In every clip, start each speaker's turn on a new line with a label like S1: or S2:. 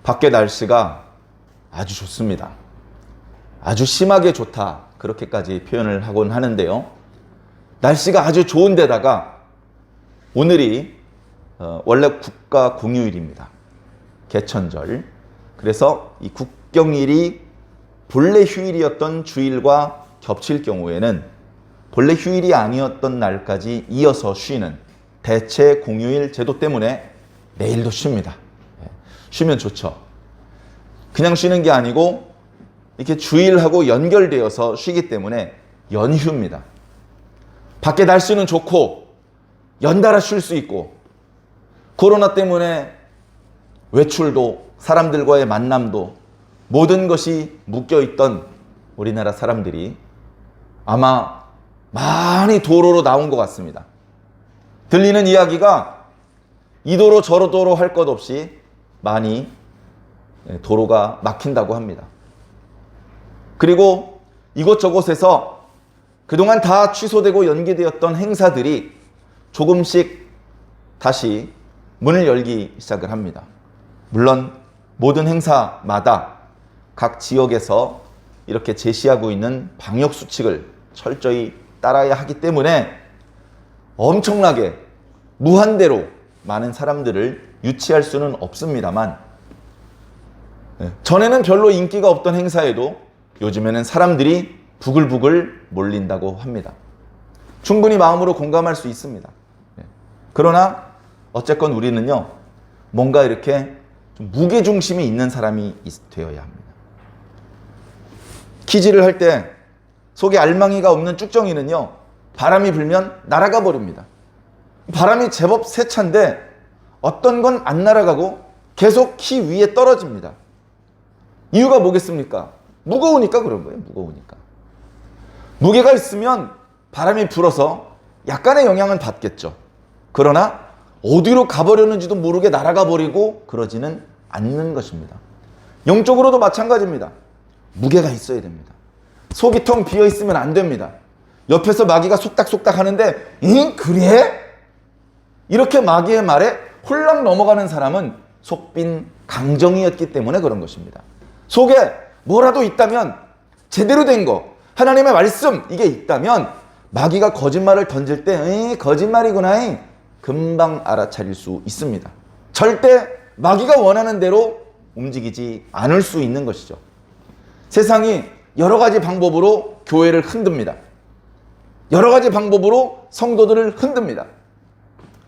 S1: 밖에 날씨가 아주 좋습니다. 아주 심하게 좋다, 그렇게까지 표현을 하곤 하는데요. 날씨가 아주 좋은 데다가 오늘이 원래 국가 공휴일입니다. 개천절. 그래서 이 국경일이 본래 휴일이었던 주일과 겹칠 경우에는 본래 휴일이 아니었던 날까지 이어서 쉬는 대체 공휴일 제도 때문에 내일도 쉽니다. 쉬면 좋죠. 그냥 쉬는 게 아니고 이렇게 주일하고 연결되어서 쉬기 때문에 연휴입니다. 밖에 날씨는 좋고 연달아 쉴 수 있고 코로나 때문에 외출도 사람들과의 만남도 모든 것이 묶여있던 우리나라 사람들이 아마 많이 도로로 나온 것 같습니다. 들리는 이야기가 이 도로 저 도로 할 것 없이 많이 도로가 막힌다고 합니다. 그리고 이곳저곳에서 그동안 다 취소되고 연기되었던 행사들이 조금씩 다시 문을 열기 시작을 합니다. 물론 모든 행사마다 각 지역에서 이렇게 제시하고 있는 방역 수칙을 철저히 따라야 하기 때문에 엄청나게 무한대로 많은 사람들을 유치할 수는 없습니다만, 전에는 별로 인기가 없던 행사에도 요즘에는 사람들이 부글부글 몰린다고 합니다. 충분히 마음으로 공감할 수 있습니다. 그러나 어쨌건 우리는요, 뭔가 이렇게 좀 무게중심이 있는 사람이 되어야 합니다. 키질을 할 때 속에 알망이가 없는 쭉정이는요, 바람이 불면 날아가 버립니다. 바람이 제법 세찬데 어떤 건 안 날아가고 계속 키 위에 떨어집니다. 이유가 뭐겠습니까? 무거우니까 그런 거예요. 무거우니까. 무게가 있으면 바람이 불어서 약간의 영향은 받겠죠. 그러나 어디로 가버렸는지도 모르게 날아가 버리고 그러지는 않는 것입니다. 영적으로도 마찬가지입니다. 무게가 있어야 됩니다. 속이 텅 비어 있으면 안 됩니다. 옆에서 마귀가 속닥속닥 하는데 잉? 그래? 이렇게 마귀의 말에 홀랑 넘어가는 사람은 속빈 강정이었기 때문에 그런 것입니다. 속에 뭐라도 있다면, 제대로 된 거, 하나님의 말씀, 이게 있다면 마귀가 거짓말을 던질 때 거짓말이구나, 금방 알아차릴 수 있습니다. 절대 마귀가 원하는 대로 움직이지 않을 수 있는 것이죠. 세상이 여러 가지 방법으로 교회를 흔듭니다. 여러 가지 방법으로 성도들을 흔듭니다.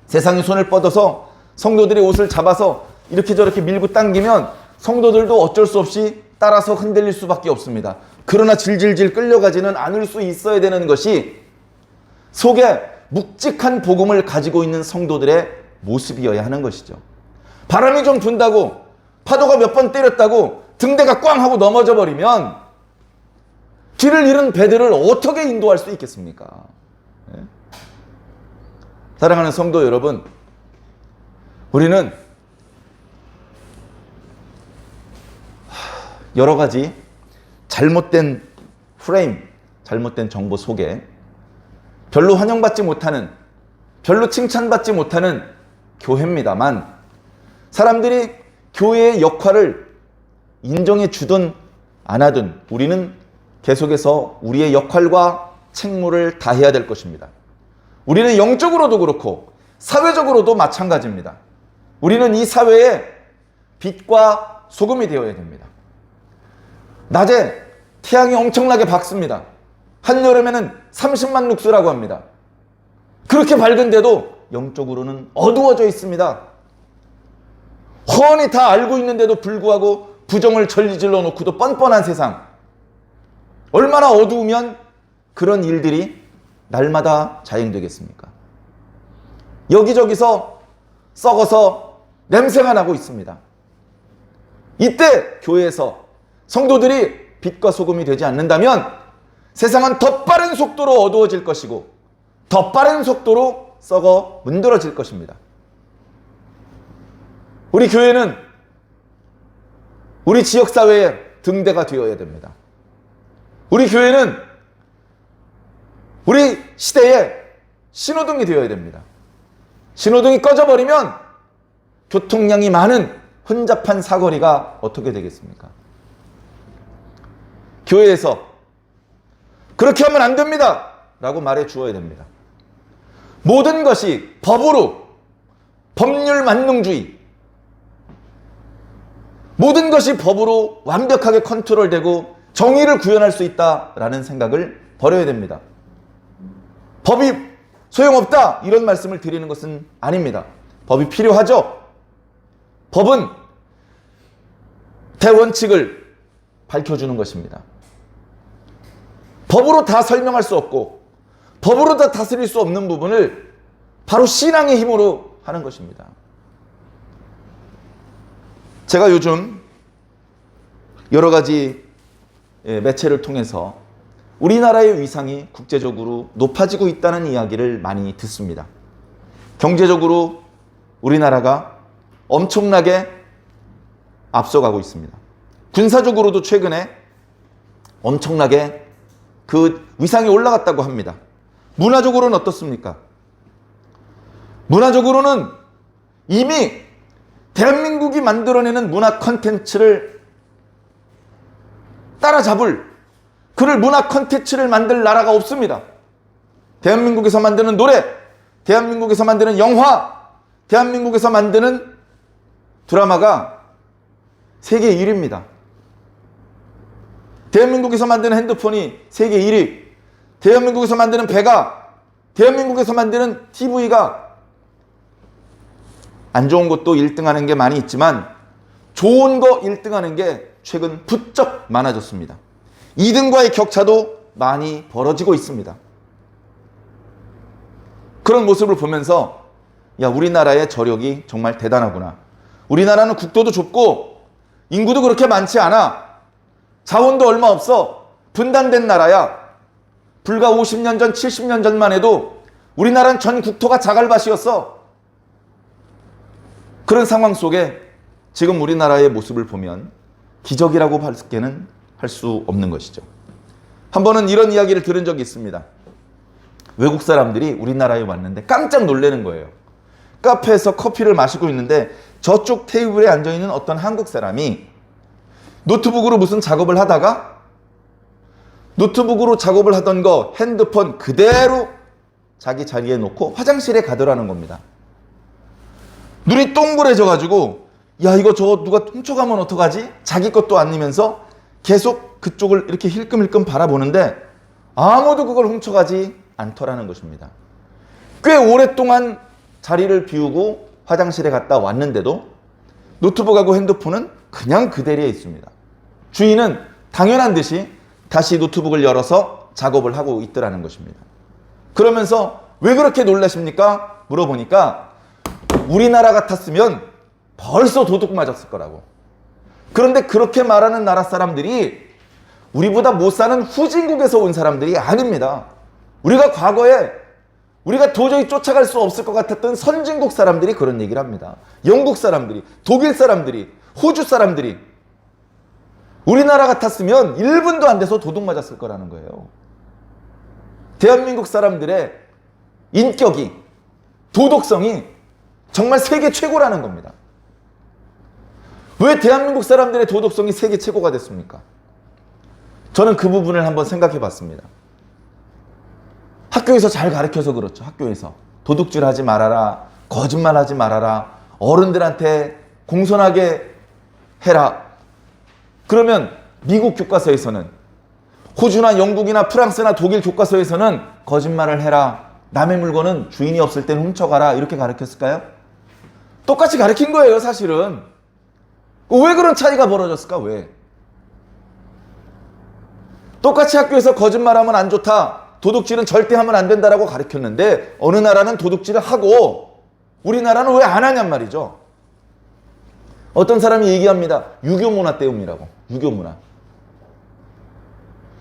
S1: 세상이 손을 뻗어서 성도들의 옷을 잡아서 이렇게 저렇게 밀고 당기면 성도들도 어쩔 수 없이 따라서 흔들릴 수밖에 없습니다. 그러나 질질질 끌려가지는 않을 수 있어야 되는 것이 속에 묵직한 복음을 가지고 있는 성도들의 모습이어야 하는 것이죠. 바람이 좀 분다고, 파도가 몇 번 때렸다고 등대가 꽝 하고 넘어져 버리면 길을 잃은 배들을 어떻게 인도할 수 있겠습니까? 사랑하는 성도 여러분, 우리는 여러 가지 잘못된 프레임, 잘못된 정보 속에 별로 환영받지 못하는, 별로 칭찬받지 못하는 교회입니다만, 사람들이 교회의 역할을 인정해 주든 안 하든 우리는 계속해서 우리의 역할과 책무를 다해야 될 것입니다. 우리는 영적으로도 그렇고 사회적으로도 마찬가지입니다. 우리는 이 사회의 빛과 소금이 되어야 됩니다. 낮에 태양이 엄청나게 밝습니다. 한여름에는 30만 룩스라고 합니다. 그렇게 밝은데도 영적으로는 어두워져 있습니다. 훤히 다 알고 있는데도 불구하고 부정을 전리질러 놓고도 뻔뻔한 세상. 얼마나 어두우면 그런 일들이 날마다 자행되겠습니까? 여기저기서 썩어서 냄새가 나고 있습니다. 이때 교회에서 성도들이 빛과 소금이 되지 않는다면 세상은 더 빠른 속도로 어두워질 것이고 더 빠른 속도로 썩어 문드러질 것입니다. 우리 교회는 우리 지역사회의 등대가 되어야 됩니다. 우리 교회는 우리 시대의 신호등이 되어야 됩니다. 신호등이 꺼져버리면 교통량이 많은 혼잡한 사거리가 어떻게 되겠습니까? 교회에서 그렇게 하면 안 됩니다 라고 말해 주어야 됩니다. 모든 것이 법으로, 법률 만능주의, 모든 것이 법으로 완벽하게 컨트롤되고 정의를 구현할 수 있다라는 생각을 버려야 됩니다. 법이 소용없다 이런 말씀을 드리는 것은 아닙니다. 법이 필요하죠. 법은 대원칙을 밝혀주는 것입니다. 법으로 다 설명할 수 없고 법으로 다 다스릴 수 없는 부분을 바로 신앙의 힘으로 하는 것입니다. 제가 요즘 여러 가지 매체를 통해서 우리나라의 위상이 국제적으로 높아지고 있다는 이야기를 많이 듣습니다. 경제적으로 우리나라가 엄청나게 앞서가고 있습니다. 군사적으로도 최근에 엄청나게 그 위상이 올라갔다고 합니다. 문화적으로는 어떻습니까? 문화적으로는 이미 대한민국이 만들어내는 문화 콘텐츠를 따라잡을, 그를 문화 콘텐츠를 만들 나라가 없습니다. 대한민국에서 만드는 노래, 대한민국에서 만드는 영화, 대한민국에서 만드는 드라마가 세계 1위입니다. 대한민국에서 만드는 핸드폰이 세계 1위, 대한민국에서 만드는 배가, 대한민국에서 만드는 TV가 안 좋은 것도 1등하는 게 많이 있지만 좋은 거 1등하는 게 최근 부쩍 많아졌습니다. 2등과의 격차도 많이 벌어지고 있습니다. 그런 모습을 보면서 야, 우리나라의 저력이 정말 대단하구나. 우리나라는 국토도 좁고 인구도 그렇게 많지 않아. 자원도 얼마 없어. 분단된 나라야. 불과 50년 전, 70년 전만 해도 우리나라는 전 국토가 자갈밭이었어. 그런 상황 속에 지금 우리나라의 모습을 보면 기적이라고 밖에는 할 수 없는 것이죠. 한 번은 이런 이야기를 들은 적이 있습니다. 외국 사람들이 우리나라에 왔는데 깜짝 놀라는 거예요. 카페에서 커피를 마시고 있는데 저쪽 테이블에 앉아있는 어떤 한국 사람이 노트북으로 무슨 작업을 하다가 노트북으로 작업을 하던 거 핸드폰 그대로 자기 자리에 놓고 화장실에 가더라는 겁니다. 눈이 동그래져가지고 야, 이거 저거 누가 훔쳐가면 어떡하지? 자기 것도 아니면서 계속 그쪽을 이렇게 힐끔힐끔 바라보는데 아무도 그걸 훔쳐가지 않더라는 것입니다. 꽤 오랫동안 자리를 비우고 화장실에 갔다 왔는데도 노트북하고 핸드폰은 그냥 그 자리에 있습니다. 주인은 당연한 듯이 다시 노트북을 열어서 작업을 하고 있더라는 것입니다. 그러면서 왜 그렇게 놀라십니까? 물어보니까 우리나라 같았으면 벌써 도둑 맞았을 거라고. 그런데 그렇게 말하는 나라 사람들이 우리보다 못 사는 후진국에서 온 사람들이 아닙니다. 우리가 과거에 우리가 도저히 쫓아갈 수 없을 것 같았던 선진국 사람들이 그런 얘기를 합니다. 영국 사람들이, 독일 사람들이, 호주 사람들이 우리나라 같았으면 1분도 안 돼서 도둑 맞았을 거라는 거예요. 대한민국 사람들의 인격이, 도덕성이 정말 세계 최고라는 겁니다. 왜 대한민국 사람들의 도덕성이 세계 최고가 됐습니까? 저는 그 부분을 한번 생각해 봤습니다. 학교에서 잘 가르쳐서 그렇죠. 학교에서 도둑질 하지 말아라, 거짓말 하지 말아라, 어른들한테 공손하게 해라. 그러면 미국 교과서에서는, 호주나 영국이나 프랑스나 독일 교과서에서는 거짓말을 해라, 남의 물건은 주인이 없을 때는 훔쳐가라, 이렇게 가르쳤을까요? 똑같이 가르친 거예요, 사실은. 왜 그런 차이가 벌어졌을까? 왜? 똑같이 학교에서 거짓말하면 안 좋다, 도둑질은 절대 하면 안 된다라고 가르쳤는데 어느 나라는 도둑질을 하고 우리나라는 왜 안 하냔 말이죠. 어떤 사람이 얘기합니다. 유교 문화 때문이라고. 유교 문화.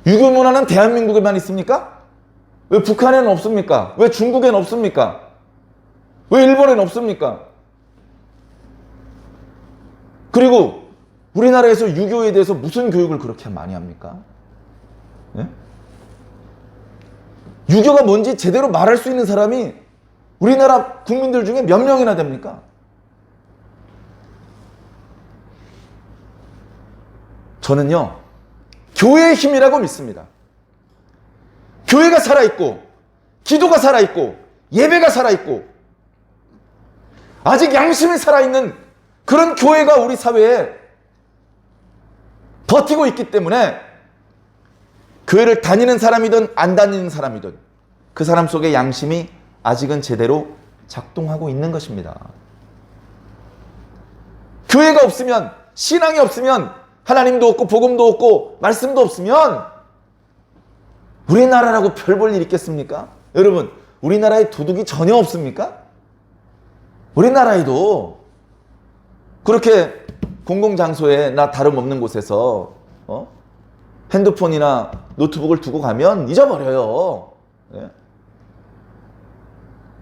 S1: 유교 문화는 대한민국에만 있습니까? 왜 북한에는 없습니까? 왜 중국에는 없습니까? 왜 일본에는 없습니까? 그리고 우리나라에서 유교에 대해서 무슨 교육을 그렇게 많이 합니까? 예? 유교가 뭔지 제대로 말할 수 있는 사람이 우리나라 국민들 중에 몇 명이나 됩니까? 저는요, 교회의 힘이라고 믿습니다. 교회가 살아있고, 기도가 살아있고, 예배가 살아있고, 아직 양심이 살아있는 그런 교회가 우리 사회에 버티고 있기 때문에 교회를 다니는 사람이든 안 다니는 사람이든 그 사람 속에 양심이 아직은 제대로 작동하고 있는 것입니다. 교회가 없으면, 신앙이 없으면, 하나님도 없고 복음도 없고 말씀도 없으면 우리나라라고 별 볼 일 있겠습니까? 여러분, 우리나라에 도둑이 전혀 없습니까? 우리나라에도 그렇게 공공장소에 나 다름없는 곳에서 핸드폰이나 노트북을 두고 가면 잊어버려요. 네?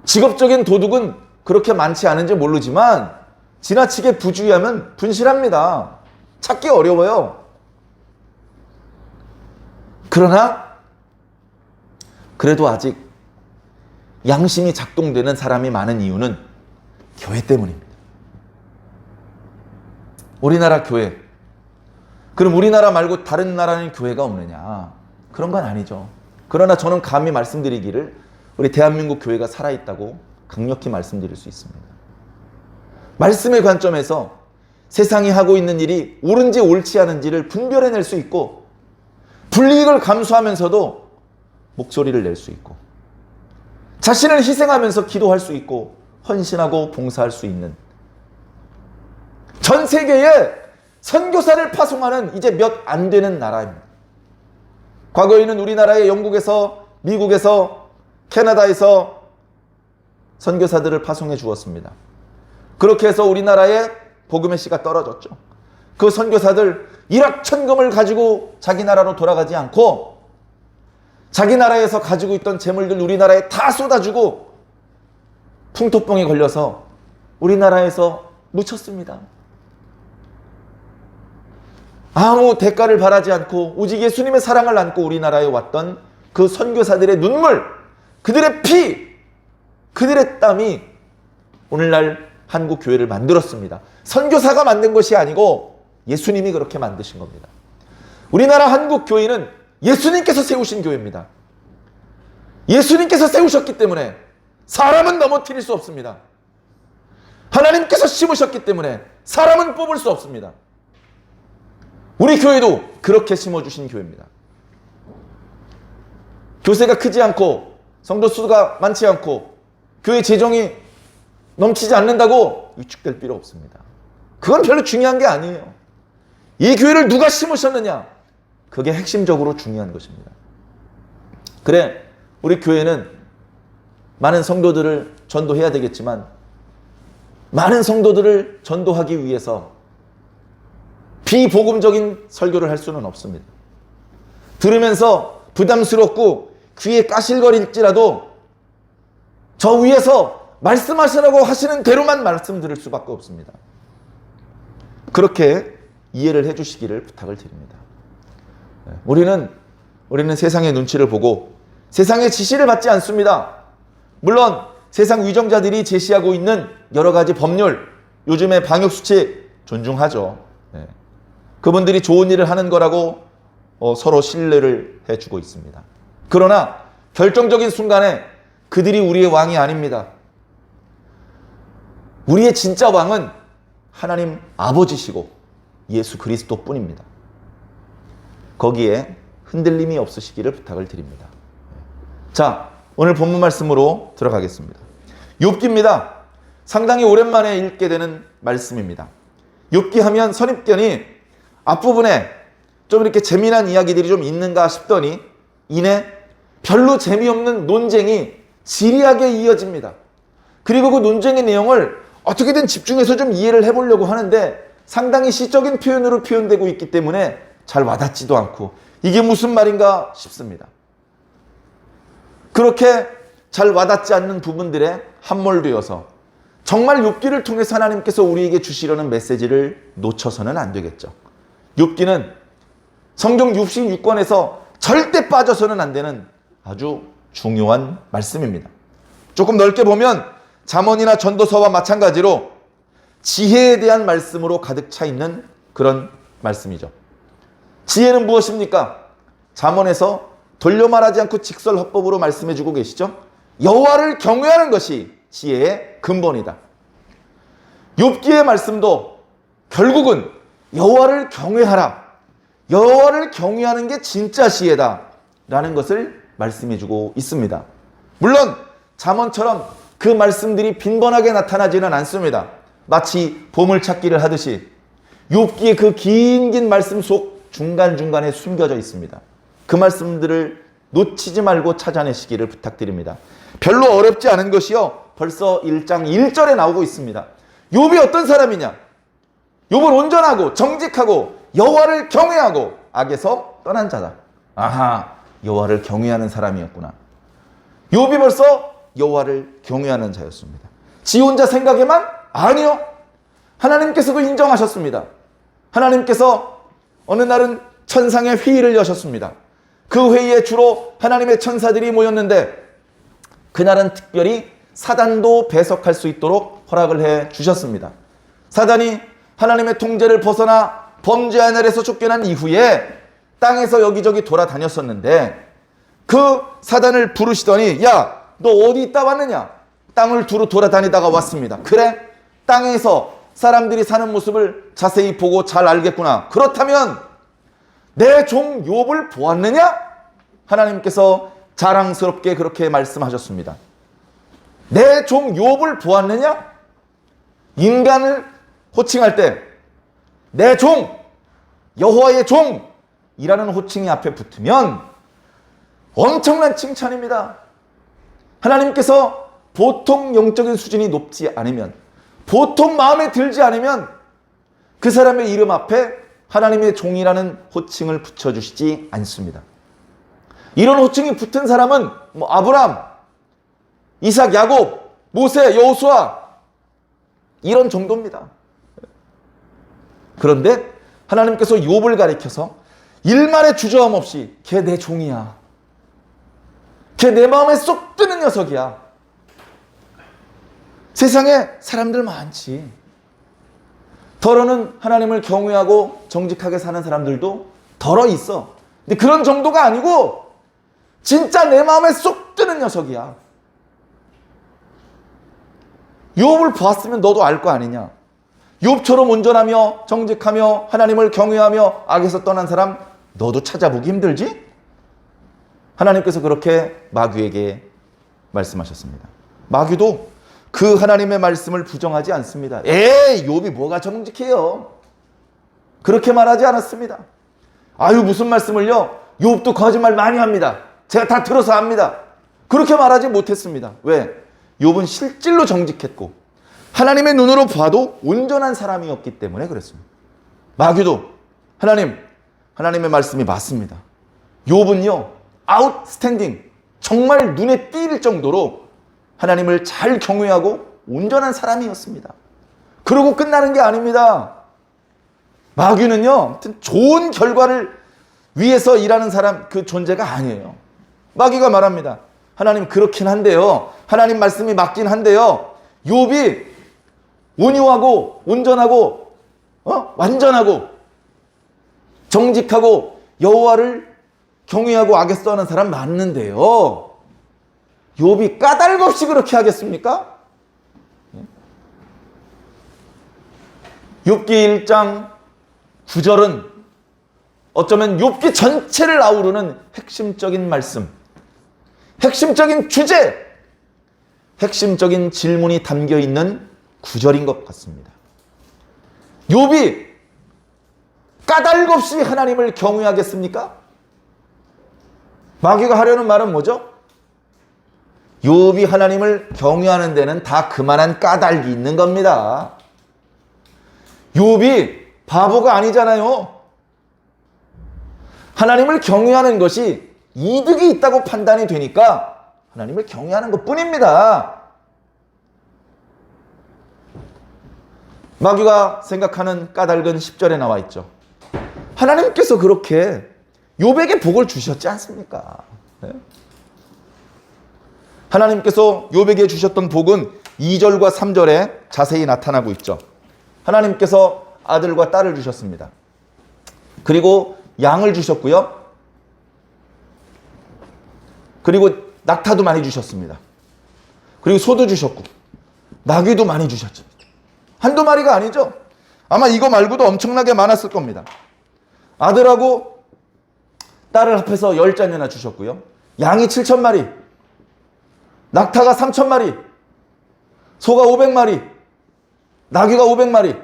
S1: 직업적인 도둑은 그렇게 많지 않은지 모르지만 지나치게 부주의하면 분실합니다. 찾기 어려워요. 그러나 그래도 아직 양심이 작동되는 사람이 많은 이유는 교회 때문입니다. 우리나라 교회. 그럼 우리나라 말고 다른 나라는 교회가 없느냐? 그런 건 아니죠. 그러나 저는 감히 말씀드리기를 우리 대한민국 교회가 살아있다고 강력히 말씀드릴 수 있습니다. 말씀의 관점에서 세상이 하고 있는 일이 옳은지 옳지 않은지를 분별해낼 수 있고 불이익을 감수하면서도 목소리를 낼 수 있고 자신을 희생하면서 기도할 수 있고 헌신하고 봉사할 수 있는 전 세계에 선교사를 파송하는 이제 몇 안 되는 나라입니다. 과거에는 우리나라에 영국에서, 미국에서, 캐나다에서 선교사들을 파송해 주었습니다. 그렇게 해서 우리나라에 복음의 씨가 떨어졌죠. 그 선교사들 일확천금을 가지고 자기 나라로 돌아가지 않고 자기 나라에서 가지고 있던 재물들 우리나라에 다 쏟아주고 풍토병에 걸려서 우리나라에서 묻혔습니다. 아무 대가를 바라지 않고 오직 예수님의 사랑을 안고 우리나라에 왔던 그 선교사들의 눈물, 그들의 피, 그들의 땀이 오늘날 한국 교회를 만들었습니다. 선교사가 만든 것이 아니고 예수님이 그렇게 만드신 겁니다. 우리나라 한국 교회는 예수님께서 세우신 교회입니다. 예수님께서 세우셨기 때문에 사람은 넘어뜨릴 수 없습니다. 하나님께서 심으셨기 때문에 사람은 뽑을 수 없습니다. 우리 교회도 그렇게 심어주신 교회입니다. 교세가 크지 않고 성도 수가 많지 않고 교회 재정이 넘치지 않는다고 위축될 필요 없습니다. 그건 별로 중요한 게 아니에요. 이 교회를 누가 심으셨느냐, 그게 핵심적으로 중요한 것입니다. 그래, 우리 교회는 많은 성도들을 전도해야 되겠지만 많은 성도들을 전도하기 위해서 비복음적인 설교를 할 수는 없습니다. 들으면서 부담스럽고 귀에 까실거릴지라도 저 위에서 말씀하시라고 하시는 대로만 말씀 들을 수밖에 없습니다. 그렇게 이해를 해주시기를 부탁을 드립니다. 우리는 세상의 눈치를 보고 세상의 지시를 받지 않습니다. 물론 세상 위정자들이 제시하고 있는 여러 가지 법률, 요즘의 방역수칙 존중하죠. 그분들이 좋은 일을 하는 거라고 서로 신뢰를 해주고 있습니다. 그러나 결정적인 순간에 그들이 우리의 왕이 아닙니다. 우리의 진짜 왕은 하나님 아버지시고 예수 그리스도 뿐입니다. 거기에 흔들림이 없으시기를 부탁을 드립니다. 자, 오늘 본문 말씀으로 들어가겠습니다. 욥기입니다. 상당히 오랜만에 읽게 되는 말씀입니다. 욥기 하면 선입견이 앞부분에 좀 이렇게 재미난 이야기들이 좀 있는가 싶더니 이내 별로 재미없는 논쟁이 지리하게 이어집니다. 그리고 그 논쟁의 내용을 어떻게든 집중해서 좀 이해를 해보려고 하는데 상당히 시적인 표현으로 표현되고 있기 때문에 잘 와닿지도 않고 이게 무슨 말인가 싶습니다. 그렇게 잘 와닿지 않는 부분들에 함몰되어서 정말 욥기를 통해서 하나님께서 우리에게 주시려는 메시지를 놓쳐서는 안 되겠죠. 욥기는 성경 66권에서 절대 빠져서는 안 되는 아주 중요한 말씀입니다. 조금 넓게 보면 잠언이나 전도서와 마찬가지로 지혜에 대한 말씀으로 가득 차 있는 그런 말씀이죠. 지혜는 무엇입니까? 잠언에서 돌려 말하지 않고 직설화법으로 말씀해주고 계시죠. 여호와를 경외하는 것이 지혜의 근본이다. 욥기의 말씀도 결국은 여호와를 경외하라, 여호와를 경외하는 게 진짜 지혜다 라는 것을 말씀해주고 있습니다. 물론 잠언처럼 그 말씀들이 빈번하게 나타나지는 않습니다. 마치 보물찾기를 하듯이 욥기의 그 긴 말씀 속 중간중간에 숨겨져 있습니다. 그 말씀들을 놓치지 말고 찾아내시기를 부탁드립니다. 별로 어렵지 않은 것이요, 벌써 1장 1절에 나오고 있습니다. 욥이 어떤 사람이냐? 욥은 온전하고 정직하고 여호와를 경외하고 악에서 떠난 자다. 아하, 여호와를 경외하는 사람이었구나. 욥이 벌써 여호와를 경외하는 자였습니다. 지 혼자 생각에만? 아니요. 하나님께서도 인정하셨습니다. 하나님께서 어느 날은 천상의 회의를 여셨습니다. 그 회의에 주로 하나님의 천사들이 모였는데 그날은 특별히 사단도 배석할 수 있도록 허락을 해 주셨습니다. 사단이 하나님의 통제를 벗어나 범죄의 날에서 쫓겨난 이후에 땅에서 여기저기 돌아다녔었는데 그 사단을 부르시더니 야, 너 어디 있다 왔느냐? 땅을 두루 돌아다니다가 왔습니다. 그래? 땅에서 사람들이 사는 모습을 자세히 보고 잘 알겠구나. 그렇다면 내 종 욥을 보았느냐? 하나님께서 자랑스럽게 그렇게 말씀하셨습니다. 내 종 욥을 보았느냐? 인간을 호칭할 때 내 종, 여호와의 종이라는 호칭이 앞에 붙으면 엄청난 칭찬입니다. 하나님께서 보통 영적인 수준이 높지 않으면, 보통 마음에 들지 않으면 그 사람의 이름 앞에 하나님의 종이라는 호칭을 붙여주시지 않습니다. 이런 호칭이 붙은 사람은 아브람, 이삭, 야곱, 모세, 여호수아 이런 정도입니다. 그런데 하나님께서 욥을 가리켜서 일말의 주저함 없이 걔 내 종이야, 걔 내 마음에 쏙 드는 녀석이야. 세상에 사람들 많지. 더러는 하나님을 경외하고 정직하게 사는 사람들도 더러 있어. 근데 그런 정도가 아니고 진짜 내 마음에 쏙 드는 녀석이야. 욥을 봤으면 너도 알 거 아니냐. 욥처럼 온전하며 정직하며 하나님을 경외하며 악에서 떠난 사람 너도 찾아보기 힘들지? 하나님께서 그렇게 마귀에게 말씀하셨습니다. 마귀도 그 하나님의 말씀을 부정하지 않습니다. 에이, 욥이 뭐가 정직해요? 그렇게 말하지 않았습니다. 아유, 무슨 말씀을요? 욥도 거짓말 많이 합니다. 제가 다 들어서 압니다. 그렇게 말하지 못했습니다. 왜? 욥은 실질로 정직했고 하나님의 눈으로 봐도 온전한 사람이었기 때문에 그랬습니다. 마귀도 하나님의 말씀이 맞습니다. 욥은요, 아웃스탠딩, 정말 눈에 띌 정도로 하나님을 잘 경외하고 온전한 사람이었습니다. 그러고 끝나는 게 아닙니다. 마귀는요, 아무튼 좋은 결과를 위해서 일하는 사람, 그 존재가 아니에요. 마귀가 말합니다. 하나님 그렇긴 한데요, 하나님 말씀이 맞긴 한데요, 욥이 온유하고 온전하고 완전하고 정직하고 여호와를 경외하고 악에서 떠나는 사람 맞는데요, 욥이 까닭 없이 그렇게 하겠습니까? 욥기 1장 9절은 어쩌면 욥기 전체를 아우르는 핵심적인 말씀, 핵심적인 주제, 핵심적인 질문이 담겨있는 구절인 것 같습니다. 욥이 까닭 없이 하나님을 경외하겠습니까? 마귀가 하려는 말은 뭐죠? 욥이 하나님을 경외하는 데는 다 그만한 까닭이 있는 겁니다. 욥이 바보가 아니잖아요. 하나님을 경외하는 것이 이득이 있다고 판단이 되니까 하나님을 경외하는 것뿐입니다. 마귀가 생각하는 까닭은 10절에 나와 있죠. 하나님께서 그렇게 욥에게 복을 주셨지 않습니까? 네? 하나님께서 욥에게 주셨던 복은 2절과 3절에 자세히 나타나고 있죠. 하나님께서 아들과 딸을 주셨습니다. 그리고 양을 주셨고요. 그리고 낙타도 많이 주셨습니다. 그리고 소도 주셨고 나귀도 많이 주셨죠. 한두 마리가 아니죠. 아마 이거 말고도 엄청나게 많았을 겁니다. 아들하고 딸을 합해서 10자녀나 주셨고요. 양이 7,000마리, 낙타가 3,000마리, 소가 500마리, 나귀가 500마리.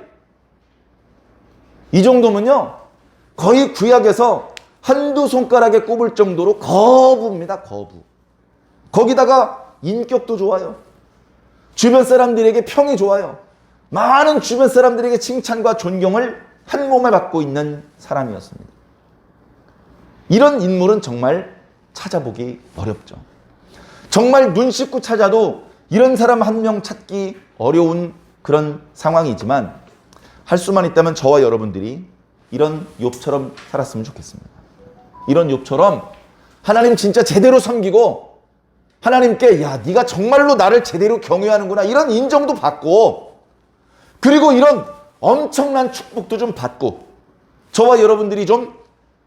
S1: 이 정도면요, 거의 구약에서 한두 손가락에 꼽을 정도로 거부입니다. 거부. 거기다가 인격도 좋아요. 주변 사람들에게 평이 좋아요. 많은 주변 사람들에게 칭찬과 존경을 한 몸에 받고 있는 사람이었습니다. 이런 인물은 정말 찾아보기 어렵죠. 정말 눈 씻고 찾아도 이런 사람 한 명 찾기 어려운 그런 상황이지만 할 수만 있다면 저와 여러분들이 이런 욥처럼 살았으면 좋겠습니다. 이런 욥처럼 하나님 진짜 제대로 섬기고 하나님께 야 네가 정말로 나를 제대로 경외하는구나 이런 인정도 받고 그리고 이런 엄청난 축복도 좀 받고 저와 여러분들이 좀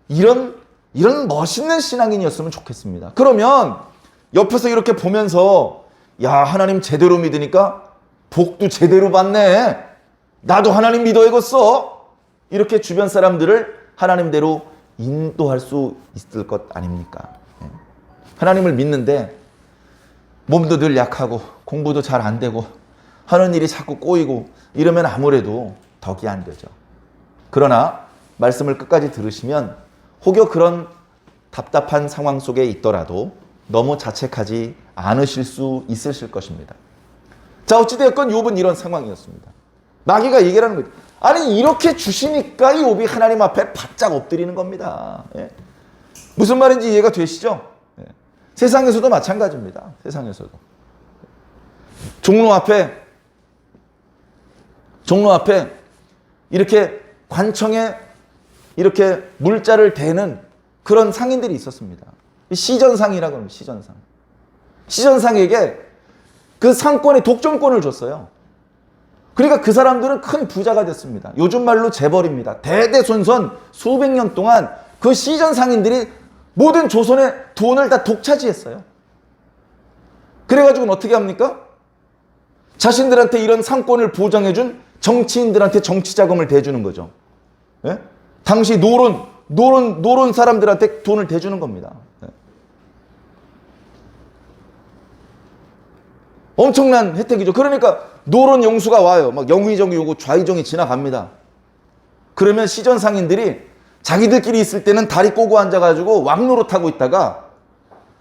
S1: 이런 멋있는 신앙인이었으면 좋겠습니다. 그러면 옆에서 이렇게 보면서 야 하나님 제대로 믿으니까 복도 제대로 받네. 나도 하나님 믿어야겠어. 이렇게 주변 사람들을 하나님대로 인도할 수 있을 것 아닙니까? 하나님을 믿는데 몸도 늘 약하고 공부도 잘 안 되고 하는 일이 자꾸 꼬이고 이러면 아무래도 덕이 안 되죠. 그러나 말씀을 끝까지 들으시면 혹여 그런 답답한 상황 속에 있더라도 너무 자책하지 않으실 수 있으실 것입니다. 자, 어찌되었건 욥은 이런 상황이었습니다. 마귀가 얘기를 하는 거죠. 아니 이렇게 주시니까 이 욥이 하나님 앞에 바짝 엎드리는 겁니다. 예. 무슨 말인지 이해가 되시죠? 예. 세상에서도 마찬가지입니다. 세상에서도. 종로 앞에 이렇게 관청에 이렇게 물자를 대는 그런 상인들이 있었습니다. 시전상이라고 합니다. 시전상. 시전상에게 그 상권의 독점권을 줬어요. 그러니까 그 사람들은 큰 부자가 됐습니다. 요즘 말로 재벌입니다. 대대손손 수백 년 동안 그 시전 상인들이 모든 조선의 돈을 다 독차지했어요. 그래가지고 어떻게 합니까? 자신들한테 이런 상권을 보장해준 정치인들한테 정치 자금을 대주는 거죠. 예? 당시 노론 사람들한테 돈을 대주는 겁니다. 예. 엄청난 혜택이죠. 그러니까 노론 영수가 와요. 막 영의정이 오고 좌의정이 지나갑니다. 그러면 시전 상인들이 자기들끼리 있을 때는 다리 꼬고 앉아가지고 왕노릇하고 있다가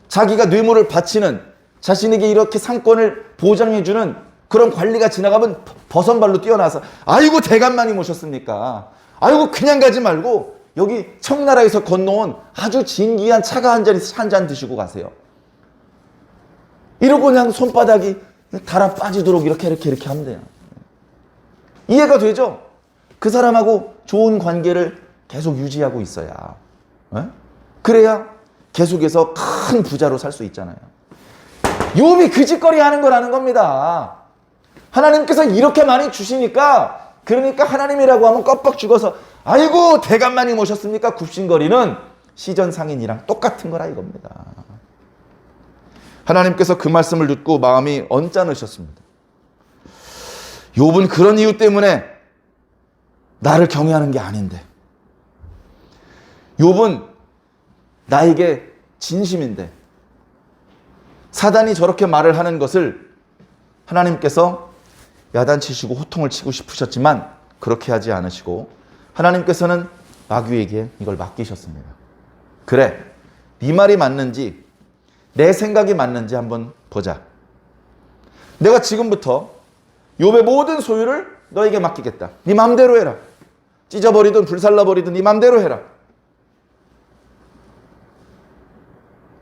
S1: 자기가 뇌물을 바치는 자신에게 이렇게 상권을 보장해주는 그런 관리가 지나가면 버선발로 뛰어나서 아이고 대감만이 모셨습니까? 아이고 그냥 가지 말고 여기 청나라에서 건너온 아주 진귀한 차가 한 잔 드시고 가세요. 이러고 그냥 손바닥이 달아 빠지도록 이렇게 하면 돼요. 이해가 되죠? 그 사람하고 좋은 관계를 계속 유지하고 있어야. 에? 그래야 계속해서 큰 부자로 살 수 있잖아요. 욥이 그 짓거리 하는 거라는 겁니다. 하나님께서 이렇게 많이 주시니까 그러니까 하나님이라고 하면 껌뻑 죽어서 아이고 대감만이 모셨습니까? 굽신거리는 시전상인이랑 똑같은 거라 이겁니다. 하나님께서 그 말씀을 듣고 마음이 언짢으셨습니다. 욥은 그런 이유 때문에 나를 경외하는 게 아닌데 욥은 나에게 진심인데 사단이 저렇게 말을 하는 것을 하나님께서 야단치시고 호통을 치고 싶으셨지만 그렇게 하지 않으시고 하나님께서는 마귀에게 이걸 맡기셨습니다. 그래, 네 말이 맞는지 내 생각이 맞는지 한번 보자. 내가 지금부터 욥의 모든 소유를 너에게 맡기겠다. 네 마음대로 해라. 찢어버리든 불살라버리든 네 마음대로 해라.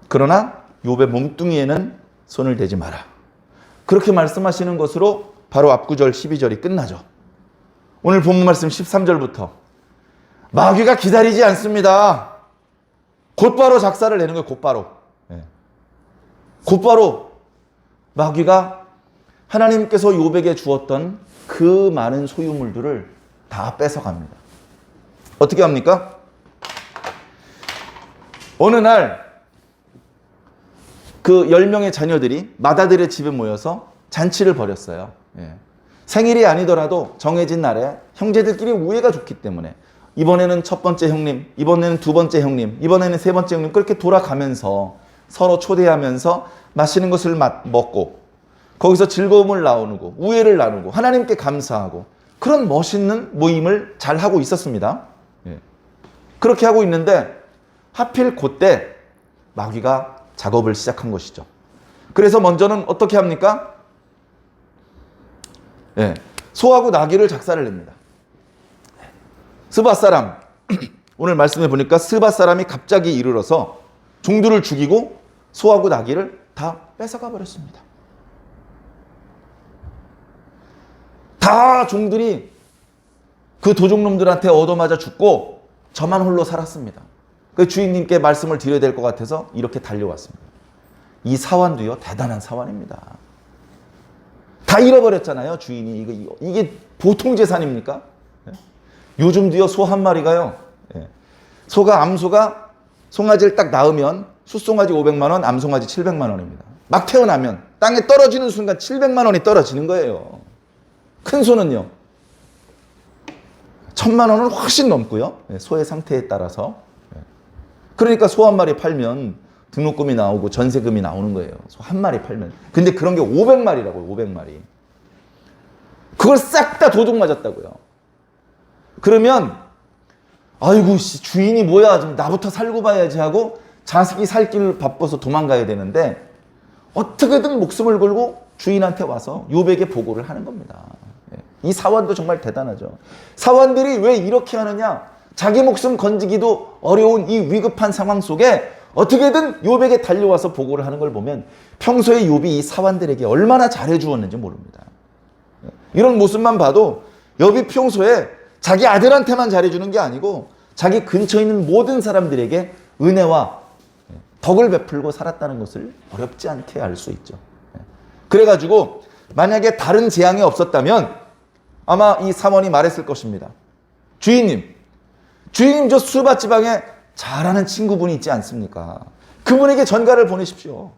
S1: 그러나 욥의 몸뚱이에는 손을 대지 마라. 그렇게 말씀하시는 것으로 바로 앞구절 12절이 끝나죠. 오늘 본문 말씀 13절부터 마귀가 기다리지 않습니다. 곧바로 작사를 내는 거예요. 곧바로 마귀가 하나님께서 욥에게 주었던 그 많은 소유물들을 다 뺏어갑니다. 어떻게 합니까? 어느 날 그 10명의 자녀들이 맏아들의 집에 모여서 잔치를 벌였어요. 예. 생일이 아니더라도 정해진 날에 형제들끼리 우애가 좋기 때문에 이번에는 첫 번째 형님, 이번에는 두 번째 형님, 이번에는 세 번째 형님, 그렇게 돌아가면서 서로 초대하면서 맛있는 것을 먹고 거기서 즐거움을 나누고 우애를 나누고 하나님께 감사하고 그런 멋있는 모임을 잘 하고 있었습니다. 예. 그렇게 하고 있는데 하필 그때 마귀가 작업을 시작한 것이죠. 그래서 먼저는 어떻게 합니까? 예, 소하고 나귀를 작사를 냅니다. 스바 사람, 오늘 말씀해 보니까 스바 사람이 갑자기 이르러서 종들을 죽이고 소하고 나귀를 다 뺏어가 버렸습니다. 다 종들이 그 도둑놈들한테 얻어맞아 죽고 저만 홀로 살았습니다. 그 주인님께 말씀을 드려야 될 것 같아서 이렇게 달려왔습니다. 이 사환도요, 대단한 사환입니다. 다 잃어버렸잖아요, 주인이. 이게 보통 재산입니까? 요즘도요, 소 한 마리가요, 암소가 송아지를 딱 낳으면 숫송아지 500만 원, 암송아지 700만 원입니다. 막 태어나면 땅에 떨어지는 순간 700만 원이 떨어지는 거예요. 큰 소는요, 1000만 원은 훨씬 넘고요, 소의 상태에 따라서. 그러니까 소 한 마리 팔면 등록금이 나오고 전세금이 나오는 거예요. 소 한 마리 팔면. 근데 그런 게 500마리라고요. 500마리. 그걸 싹 다 도둑 맞았다고요. 그러면 아이고 주인이 뭐야, 좀 나부터 살고 봐야지 하고 자식이 살 길을 바빠서 도망가야 되는데 어떻게든 목숨을 걸고 주인한테 와서 욥에게 보고를 하는 겁니다. 이 사환도 정말 대단하죠. 사환들이 왜 이렇게 하느냐? 자기 목숨 건지기도 어려운 이 위급한 상황 속에 어떻게든 욥에게 달려와서 보고를 하는 걸 보면 평소에 욥이 이 사환들에게 얼마나 잘해주었는지 모릅니다. 이런 모습만 봐도 욥이 평소에 자기 아들한테만 잘해주는 게 아니고 자기 근처에 있는 모든 사람들에게 은혜와 덕을 베풀고 살았다는 것을 어렵지 않게 알 수 있죠. 그래가지고 만약에 다른 재앙이 없었다면 아마 이 사원이 말했을 것입니다. 주인님 저 수바 지방에 잘하는 친구분이 있지 않습니까? 그분에게 전가를 보내십시오.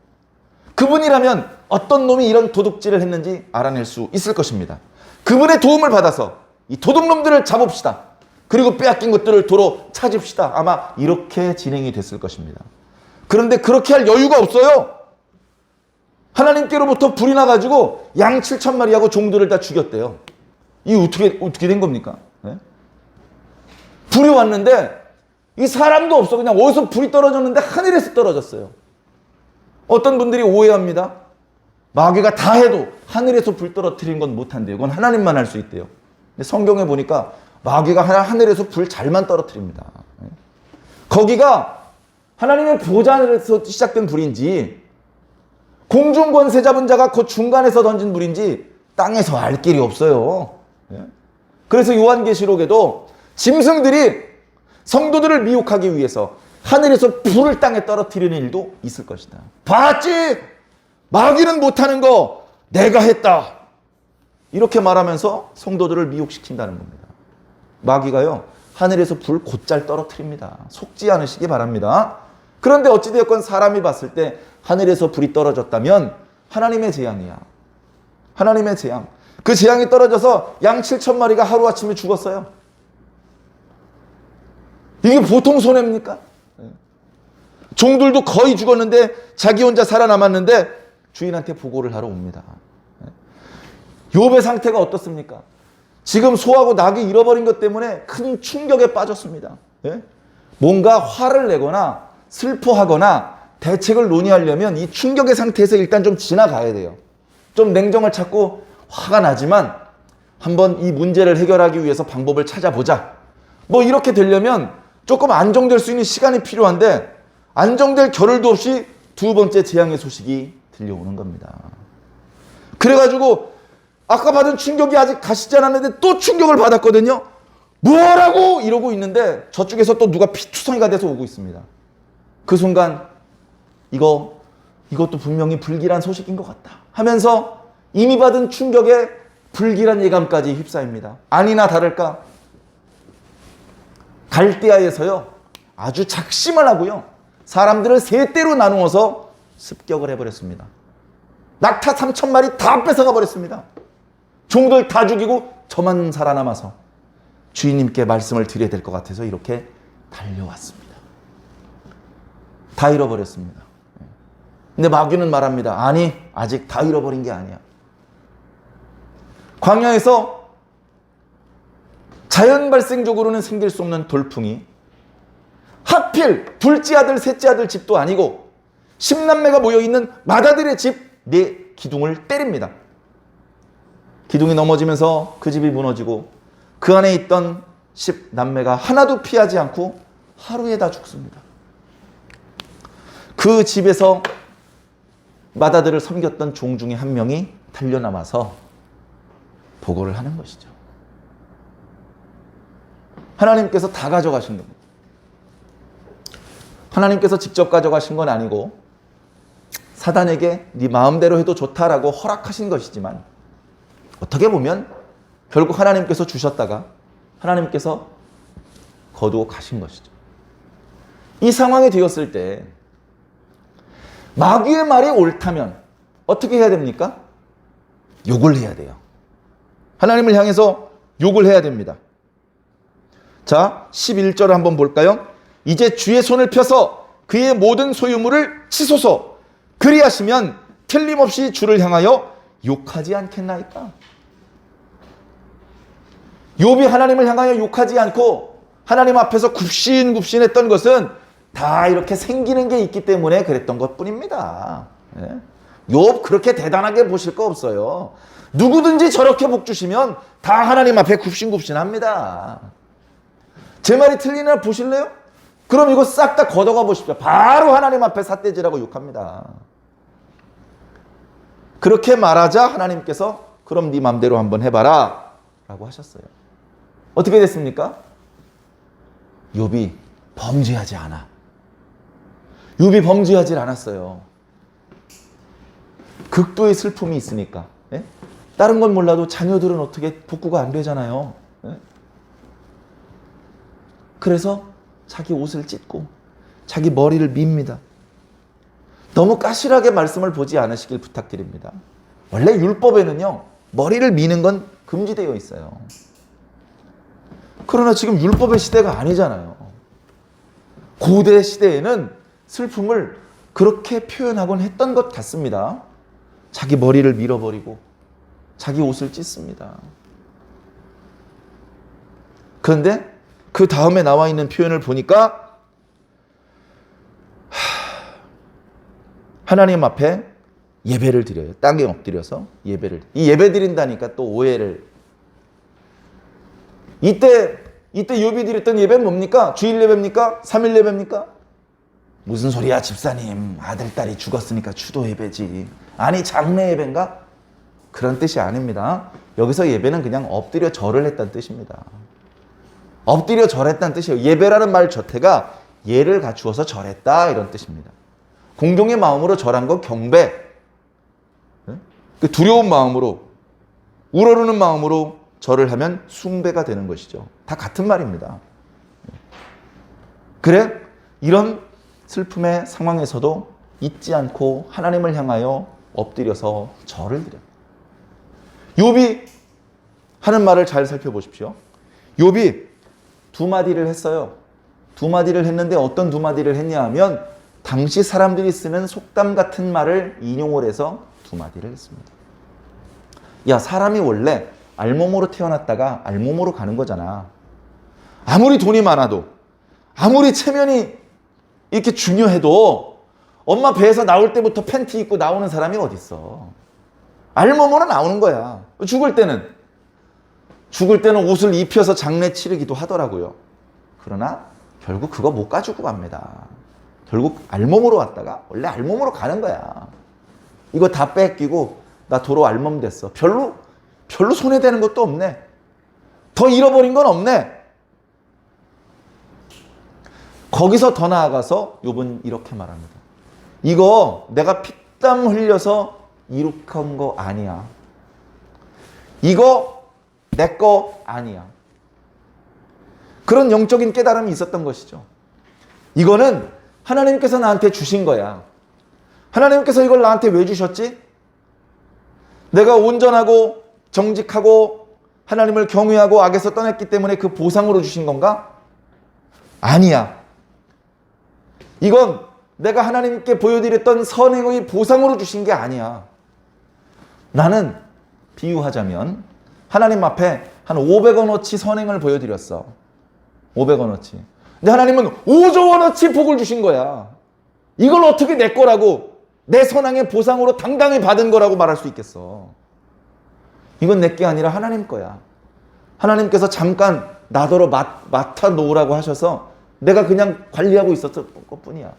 S1: 그분이라면 어떤 놈이 이런 도둑질을 했는지 알아낼 수 있을 것입니다. 그분의 도움을 받아서 이 도둑놈들을 잡읍시다. 그리고 빼앗긴 것들을 도로 찾읍시다. 아마 이렇게 진행이 됐을 것입니다. 그런데 그렇게 할 여유가 없어요. 하나님께로부터 불이 나가지고 양 7,000마리하고 종들을 다 죽였대요. 이게 어떻게 된 겁니까? 네? 불이 왔는데 이 사람도 없어. 그냥 어디서 불이 떨어졌는데 하늘에서 떨어졌어요. 어떤 분들이 오해합니다. 마귀가 다 해도 하늘에서 불 떨어뜨리는 건 못한대요. 그건 하나님만 할 수 있대요. 근데 성경에 보니까 마귀가 하늘에서 불 잘만 떨어뜨립니다. 거기가 하나님의 보좌에서 시작된 불인지 공중 권세 잡은 자가 그 중간에서 던진 불인지 땅에서 알 길이 없어요. 그래서 요한계시록에도 짐승들이 성도들을 미혹하기 위해서 하늘에서 불을 땅에 떨어뜨리는 일도 있을 것이다. 봤지? 마귀는 못하는 거 내가 했다. 이렇게 말하면서 성도들을 미혹시킨다는 겁니다. 마귀가요, 하늘에서 불 곧잘 떨어뜨립니다. 속지 않으시기 바랍니다. 그런데 어찌되었건 사람이 봤을 때 하늘에서 불이 떨어졌다면 하나님의 재앙이야. 하나님의 재앙. 그 재앙이 떨어져서 양 7,000마리가 하루아침에 죽었어요. 이게 보통 손해입니까? 종들도 거의 죽었는데 자기 혼자 살아남았는데 주인한테 보고를 하러 옵니다. 욥의 상태가 어떻습니까? 지금 소하고 낙이 잃어버린 것 때문에 큰 충격에 빠졌습니다. 뭔가 화를 내거나 슬퍼하거나 대책을 논의하려면 이 충격의 상태에서 일단 좀 지나가야 돼요. 좀 냉정을 찾고 화가 나지만 한번 이 문제를 해결하기 위해서 방법을 찾아보자. 뭐 이렇게 되려면 조금 안정될 수 있는 시간이 필요한데 안정될 겨를도 없이 두 번째 재앙의 소식이 들려오는 겁니다. 그래가지고 아까 받은 충격이 아직 가시지 않았는데 또 충격을 받았거든요. 뭐라고 이러고 있는데 저쪽에서 또 누가 피투성이가 돼서 오고 있습니다. 그 순간 이것도 분명히 불길한 소식인 것 같다 하면서 이미 받은 충격에 불길한 예감까지 휩싸입니다. 아니나 다를까 갈대아에서요 아주 작심을 하고요 사람들을 세 떼로 나누어서 습격을 해버렸습니다. 낙타 3,000마리 다 뺏어가 버렸습니다. 종들 다 죽이고 저만 살아남아서 주인님께 말씀을 드려야 될 것 같아서 이렇게 달려왔습니다. 다 잃어버렸습니다. 근데 마귀는 말합니다. 아니, 아직 다 잃어버린 게 아니야. 광야에서 자연 발생적으로는 생길 수 없는 돌풍이 하필 둘째 아들, 셋째 아들 집도 아니고 10남매가 모여있는 맏아들의 집 네 기둥을 때립니다. 기둥이 넘어지면서 그 집이 무너지고 그 안에 있던 10남매가 하나도 피하지 않고 하루에 다 죽습니다. 그 집에서 맏아들을 섬겼던 종 중에 한 명이 달려남아서 보고를 하는 것이죠. 하나님께서 다 가져가신 겁니다. 하나님께서 직접 가져가신 건 아니고 사단에게 네 마음대로 해도 좋다라고 허락하신 것이지만 어떻게 보면 결국 하나님께서 주셨다가 하나님께서 거두어 가신 것이죠. 이 상황이 되었을 때 마귀의 말이 옳다면 어떻게 해야 됩니까? 욕을 해야 돼요. 하나님을 향해서 욕을 해야 됩니다. 자, 11절을 한번 볼까요? 이제 주의 손을 펴서 그의 모든 소유물을 치소서. 그리하시면 틀림없이 주를 향하여 욕하지 않겠나이까? 욥이 하나님을 향하여 욕하지 않고 하나님 앞에서 굽신굽신했던 것은 다 이렇게 생기는 게 있기 때문에 그랬던 것뿐입니다. 욥 그렇게 대단하게 보실 거 없어요. 누구든지 저렇게 복 주시면 다 하나님 앞에 굽신굽신합니다. 제 말이 틀리나 보실래요? 그럼 이거 싹 다 걷어가 보십시오. 바로 하나님 앞에 삿대질하고 욕합니다. 그렇게 말하자 하나님께서 그럼 네 맘대로 한번 해봐라 라고 하셨어요. 어떻게 됐습니까? 욥이 범죄하지 않아. 욥이 범죄하지 않았어요. 극도의 슬픔이 있으니까. 예? 다른 건 몰라도 자녀들은 어떻게 복구가 안 되잖아요. 예? 그래서 자기 옷을 찢고 자기 머리를 밉니다. 너무 까실하게 말씀을 보지 않으시길 부탁드립니다. 원래 율법에는요, 머리를 미는 건 금지되어 있어요. 그러나 지금 율법의 시대가 아니잖아요. 고대 시대에는 슬픔을 그렇게 표현하곤 했던 것 같습니다. 자기 머리를 밀어버리고 자기 옷을 찢습니다. 그런데 그 다음에 나와 있는 표현을 보니까 하나님 앞에 예배를 드려요. 땅에 엎드려서 예배를. 이 예배 드린다니까 또 오해를. 이때 욥이 드렸던 예배는 뭡니까? 주일 예배입니까? 3일 예배입니까? 무슨 소리야 집사님. 아들, 딸이 죽었으니까 추도 예배지. 아니 장례 예배인가? 그런 뜻이 아닙니다. 여기서 예배는 그냥 엎드려 절을 했다는 뜻입니다. 엎드려 절했다는 뜻이에요. 예배라는 말 자체가 예를 갖추어서 절했다 이런 뜻입니다. 공종의 마음으로 절한 건 경배. 두려운 마음으로, 우러르는 마음으로 절을 하면 숭배가 되는 것이죠. 다 같은 말입니다. 그래, 이런 슬픔의 상황에서도 잊지 않고 하나님을 향하여 엎드려서 절을 드려요. 욥이 하는 말을 잘 살펴보십시오. 욥이 두 마디를 했어요. 두 마디를 했는데 어떤 두 마디를 했냐 하면 당시 사람들이 쓰는 속담 같은 말을 인용을 해서 두 마디를 했습니다. 야, 사람이 원래 알몸으로 태어났다가 알몸으로 가는 거잖아. 아무리 돈이 많아도, 아무리 체면이 이렇게 중요해도 엄마 배에서 나올 때부터 팬티 입고 나오는 사람이 어딨어. 알몸으로 나오는 거야. 죽을 때는 옷을 입혀서 장례 치르기도 하더라고요. 그러나 결국 그거 못 가지고 갑니다. 결국 알몸으로 왔다가 원래 알몸으로 가는 거야. 이거 다 뺏기고 나 도로 알몸 됐어. 별로 손해되는 것도 없네. 더 잃어버린 건 없네. 거기서 더 나아가서 욥은 이렇게 말합니다. 이거 내가 피땀 흘려서 이룩한 거 아니야. 이거 내 거 아니야. 그런 영적인 깨달음이 있었던 것이죠. 이거는 하나님께서 나한테 주신 거야. 하나님께서 이걸 나한테 왜 주셨지? 내가 온전하고 정직하고 하나님을 경외하고 악에서 떠났기 때문에 그 보상으로 주신 건가? 아니야. 이건 내가 하나님께 보여드렸던 선행의 보상으로 주신 게 아니야. 나는 비유하자면 하나님 앞에 한 500원어치 선행을 보여드렸어. 500원어치. 근데 하나님은 5조 원어치 복을 주신 거야. 이걸 어떻게 내 거라고, 내 선행의 보상으로 당당히 받은 거라고 말할 수 있겠어. 이건 내 게 아니라 하나님 거야. 하나님께서 잠깐 나더러 맡아 놓으라고 하셔서 내가 그냥 관리하고 있었던 것뿐이야.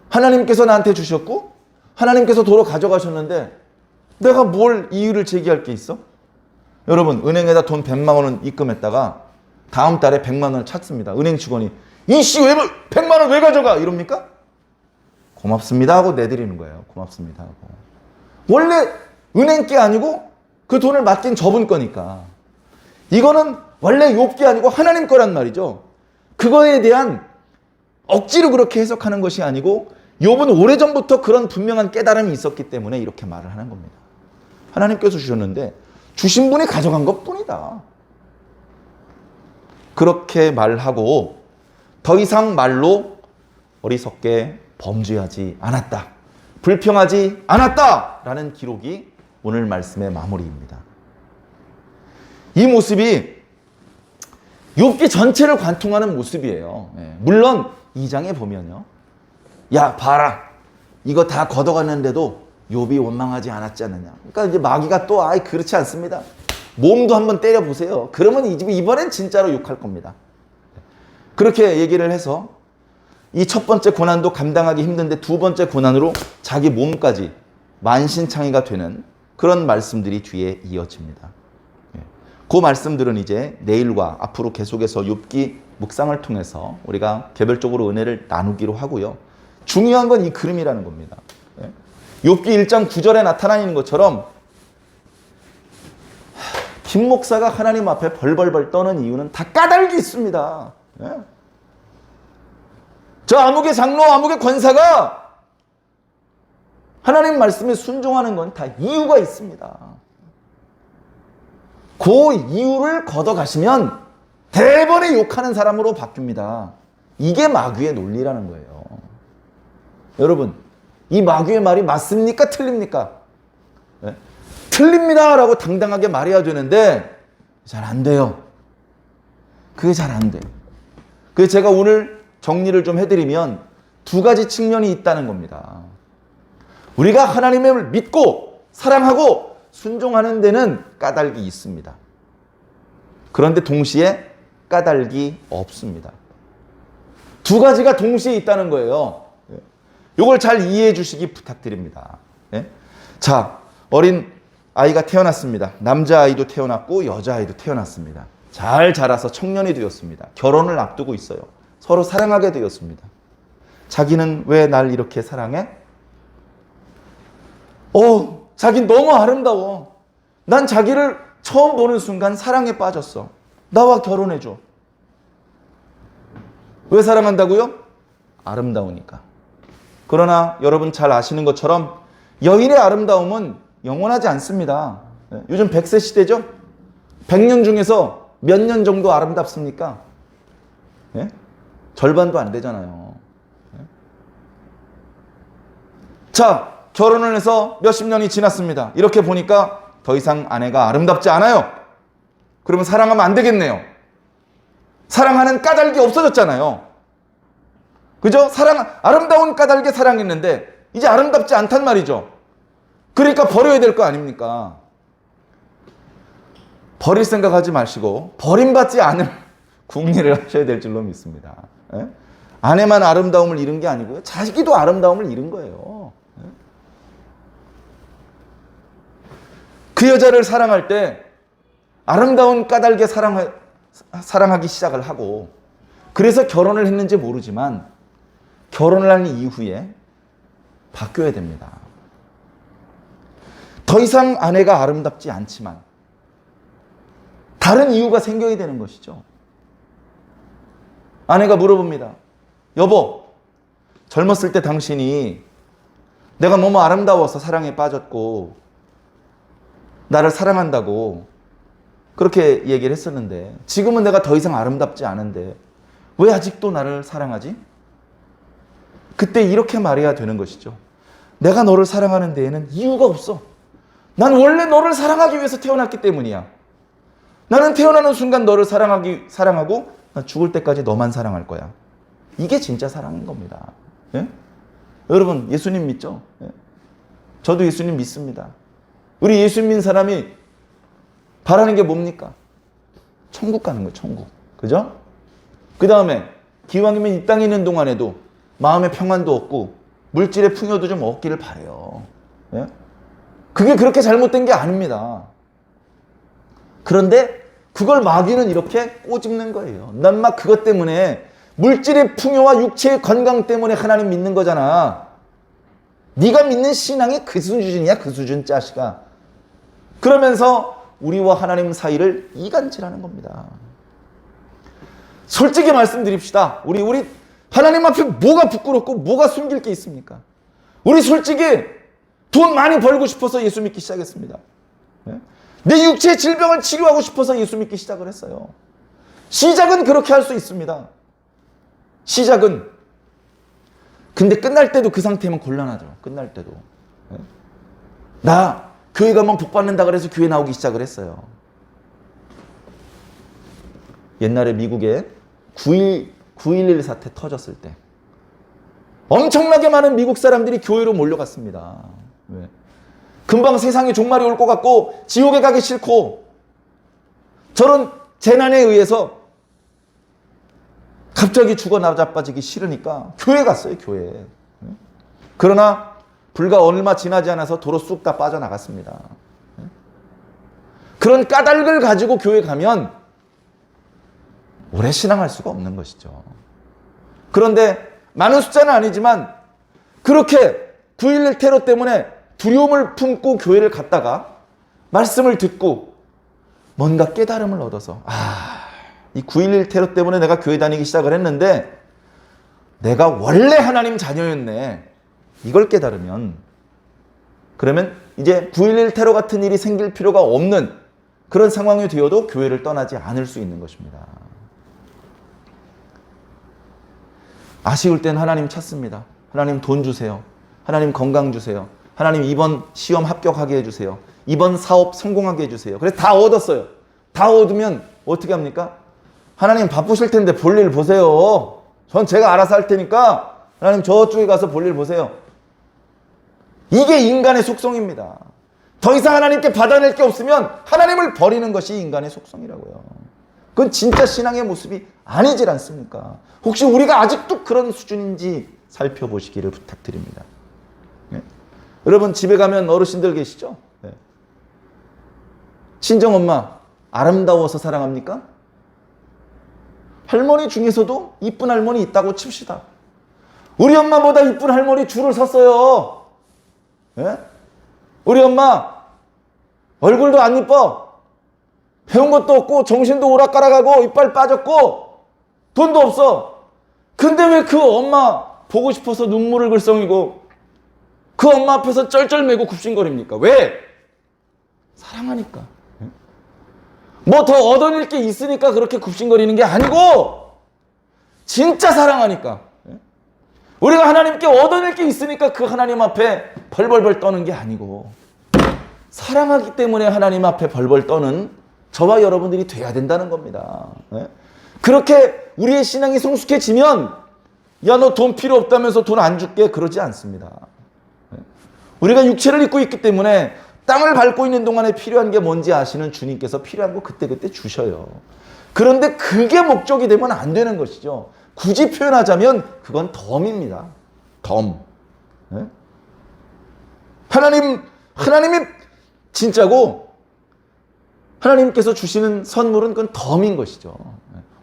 S1: 하나님께서 나한테 주셨고 하나님께서 도로 가져가셨는데 내가 뭘 이유를 제기할 게 있어? 여러분, 은행에다 돈 100만 원을 입금했다가 다음 달에 100만 원을 찾습니다. 은행 직원이 이씨 왜 100만 원 왜 가져가? 이럽니까? 고맙습니다 하고 내드리는 거예요. 고맙습니다 하고. 원래 은행 게 아니고 그 돈을 맡긴 저분 거니까. 이거는 원래 욥 게 아니고 하나님 거란 말이죠. 그거에 대한 억지로 그렇게 해석하는 것이 아니고 욥은 오래전부터 그런 분명한 깨달음이 있었기 때문에 이렇게 말을 하는 겁니다. 하나님께서 주셨는데 주신 분이 가져간 것뿐이다. 그렇게 말하고 더 이상 말로 어리석게 범죄하지 않았다. 불평하지 않았다. 라는 기록이 오늘 말씀의 마무리입니다. 이 모습이 욥기 전체를 관통하는 모습이에요. 물론 2장에 보면요. 야 봐라. 이거 다 걷어갔는데도 욥이 원망하지 않았지 않느냐. 그러니까 이제 마귀가 또 그렇지 않습니다. 몸도 한번 때려보세요. 그러면 이 집이 이번엔 진짜로 욕할 겁니다. 그렇게 얘기를 해서 이 첫 번째 고난도 감당하기 힘든데 두 번째 고난으로 자기 몸까지 만신창이가 되는 그런 말씀들이 뒤에 이어집니다. 그 말씀들은 이제 내일과 앞으로 계속해서 욥기 묵상을 통해서 우리가 개별적으로 은혜를 나누기로 하고요. 중요한 건 이 그림이라는 겁니다. 욥기 1장 9절에 나타나 있는 것처럼 김 목사가 하나님 앞에 벌벌벌 떠는 이유는 다 까닭이 있습니다. 저 아무개 장로, 아무개 권사가 하나님 말씀에 순종하는 건 다 이유가 있습니다. 그 이유를 걷어가시면 대번에 욕하는 사람으로 바뀝니다. 이게 마귀의 논리라는 거예요. 여러분, 이 마귀의 말이 맞습니까? 틀립니까? 네? 틀립니다 라고 당당하게 말해야 되는데 잘 안 돼요. 그게 잘 안 돼요. 그래서 제가 오늘 정리를 좀 해드리면 두 가지 측면이 있다는 겁니다. 우리가 하나님을 믿고 사랑하고 순종하는 데는 까닭이 있습니다. 그런데 동시에 까닭이 없습니다. 두 가지가 동시에 있다는 거예요. 이걸 잘 이해해 주시기 부탁드립니다. 자, 어린 아이가 태어났습니다. 남자아이도 태어났고 여자아이도 태어났습니다. 잘 자라서 청년이 되었습니다. 결혼을 앞두고 있어요. 서로 사랑하게 되었습니다. 자기는 왜 날 이렇게 사랑해? 자긴 너무 아름다워. 난 자기를 처음 보는 순간 사랑에 빠졌어. 나와 결혼해줘. 왜 사랑한다고요? 아름다우니까. 그러나 여러분 잘 아시는 것처럼 여인의 아름다움은 영원하지 않습니다. 요즘 100세 시대죠? 100년 중에서 몇 년 정도 아름답습니까? 절반도 안 되잖아요. 자, 결혼을 해서 몇십 년이 지났습니다. 이렇게 보니까 더 이상 아내가 아름답지 않아요. 그러면 사랑하면 안 되겠네요. 사랑하는 까닭이 없어졌잖아요. 그죠? 아름다운 까닭에 사랑했는데 이제 아름답지 않단 말이죠. 그러니까 버려야 될 거 아닙니까? 버릴 생각하지 마시고 버림받지 않을 궁리를 하셔야 될 줄로 믿습니다. 아내만 아름다움을 잃은 게 아니고요. 자기도 아름다움을 잃은 거예요. 그 여자를 사랑할 때 아름다운 까닭에 사랑하기 시작을 하고 그래서 결혼을 했는지 모르지만 결혼을 한 이후에 바뀌어야 됩니다. 더 이상 아내가 아름답지 않지만 다른 이유가 생겨야 되는 것이죠. 아내가 물어봅니다. 여보, 젊었을 때 당신이 내가 너무 아름다워서 사랑에 빠졌고 나를 사랑한다고 그렇게 얘기를 했었는데 지금은 내가 더 이상 아름답지 않은데 왜 아직도 나를 사랑하지? 그때 이렇게 말해야 되는 것이죠. 내가 너를 사랑하는 데에는 이유가 없어. 난 원래 너를 사랑하기 위해서 태어났기 때문이야. 나는 태어나는 순간 너를 사랑하고 나 죽을 때까지 너만 사랑할 거야. 이게 진짜 사랑인 겁니다. 예? 여러분 예수님 믿죠? 예? 저도 예수님 믿습니다. 우리 예수 믿는 사람이 바라는 게 뭡니까? 천국 가는 거예요. 천국. 그죠? 그 다음에 기왕이면 이 땅에 있는 동안에도 마음의 평안도 없고 물질의 풍요도 좀 얻기를 바라요. 예? 그게 그렇게 잘못된 게 아닙니다. 그런데 그걸 마귀는 이렇게 꼬집는 거예요. 난 막 그것 때문에 물질의 풍요와 육체의 건강 때문에 하나님 믿는 거잖아. 네가 믿는 신앙이 그 수준이야. 그 수준 자식아. 그러면서 우리와 하나님 사이를 이간질하는 겁니다. 솔직히 말씀드립시다. 우리 하나님 앞에 뭐가 부끄럽고 뭐가 숨길 게 있습니까? 우리 솔직히 돈 많이 벌고 싶어서 예수 믿기 시작했습니다. 내 육체의 질병을 치료하고 싶어서 예수 믿기 시작을 했어요. 시작은 그렇게 할 수 있습니다. 시작은. 근데 끝날 때도 그 상태면 곤란하죠. 끝날 때도. 나 교회 가면 복 받는다 그래서 교회 나오기 시작을 했어요. 옛날에 미국에 9.11 사태 터졌을 때 엄청나게 많은 미국 사람들이 교회로 몰려갔습니다. 왜? 금방 세상에 종말이 올 것 같고 지옥에 가기 싫고 저런 재난에 의해서 갑자기 죽어 나자빠지기 싫으니까 교회 갔어요. 교회. 그러나 불과 얼마 지나지 않아서 도로 쑥 다 빠져나갔습니다. 그런 까닭을 가지고 교회 가면 오래 신앙할 수가 없는 것이죠. 그런데 많은 숫자는 아니지만 그렇게 9.11 테러 때문에 두려움을 품고 교회를 갔다가 말씀을 듣고 뭔가 깨달음을 얻어서 이 9.11 테러 때문에 내가 교회 다니기 시작을 했는데 내가 원래 하나님 자녀였네. 이걸 깨달으면 그러면 이제 9.11 테러 같은 일이 생길 필요가 없는 그런 상황이 되어도 교회를 떠나지 않을 수 있는 것입니다. 아쉬울 땐 하나님 찾습니다. 하나님 돈 주세요. 하나님 건강 주세요. 하나님 이번 시험 합격하게 해주세요. 이번 사업 성공하게 해주세요. 그래서 다 얻었어요. 다 얻으면 어떻게 합니까? 하나님 바쁘실 텐데 볼일 보세요. 전 제가 알아서 할 테니까 하나님 저쪽에 가서 볼일 보세요. 이게 인간의 속성입니다. 더 이상 하나님께 받아낼 게 없으면 하나님을 버리는 것이 인간의 속성이라고요. 그건 진짜 신앙의 모습이 아니질 않습니까? 혹시 우리가 아직도 그런 수준인지 살펴보시기를 부탁드립니다. 네? 여러분 집에 가면 어르신들 계시죠? 네. 친정엄마 아름다워서 사랑합니까? 할머니 중에서도 이쁜 할머니 있다고 칩시다. 우리 엄마보다 이쁜 할머니 줄을 섰어요. 네? 우리 엄마 얼굴도 안 이뻐. 배운 것도 없고 정신도 오락가락하고 이빨 빠졌고 돈도 없어. 근데 왜 그 엄마 보고 싶어서 눈물을 글썽이고 그 엄마 앞에서 쩔쩔매고 굽신거립니까? 왜? 사랑하니까. 뭐 더 얻어낼 게 있으니까 그렇게 굽신거리는 게 아니고 진짜 사랑하니까. 우리가 하나님께 얻어낼 게 있으니까 그 하나님 앞에 벌벌벌 떠는 게 아니고 사랑하기 때문에 하나님 앞에 벌벌 떠는 저와 여러분들이 돼야 된다는 겁니다. 그렇게 우리의 신앙이 성숙해지면 야, 너 돈 필요 없다면서 돈 안 줄게 그러지 않습니다. 우리가 육체를 입고 있기 때문에 땅을 밟고 있는 동안에 필요한 게 뭔지 아시는 주님께서 필요한 거 그때그때 주셔요. 그런데 그게 목적이 되면 안 되는 것이죠. 굳이 표현하자면 그건 덤입니다. 덤. 하나님이 진짜고 하나님께서 주시는 선물은 그건 덤인 것이죠.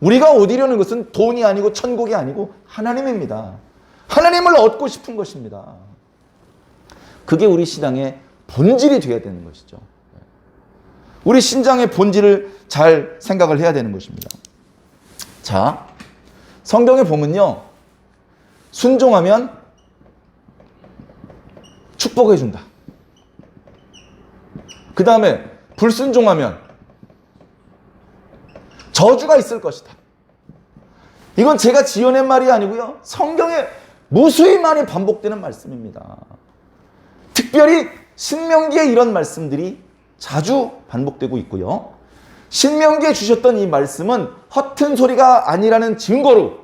S1: 우리가 얻으려는 것은 돈이 아니고 천국이 아니고 하나님입니다. 하나님을 얻고 싶은 것입니다. 그게 우리 신앙의 본질이 되어야 되는 것이죠. 우리 신앙의 본질을 잘 생각을 해야 되는 것입니다. 자, 성경에 보면요. 순종하면 축복해준다. 그 다음에 불순종하면 저주가 있을 것이다. 이건 제가 지어낸 말이 아니고요. 성경에 무수히 많이 반복되는 말씀입니다. 특별히 신명기에 이런 말씀들이 자주 반복되고 있고요. 신명기에 주셨던 이 말씀은 허튼 소리가 아니라는 증거로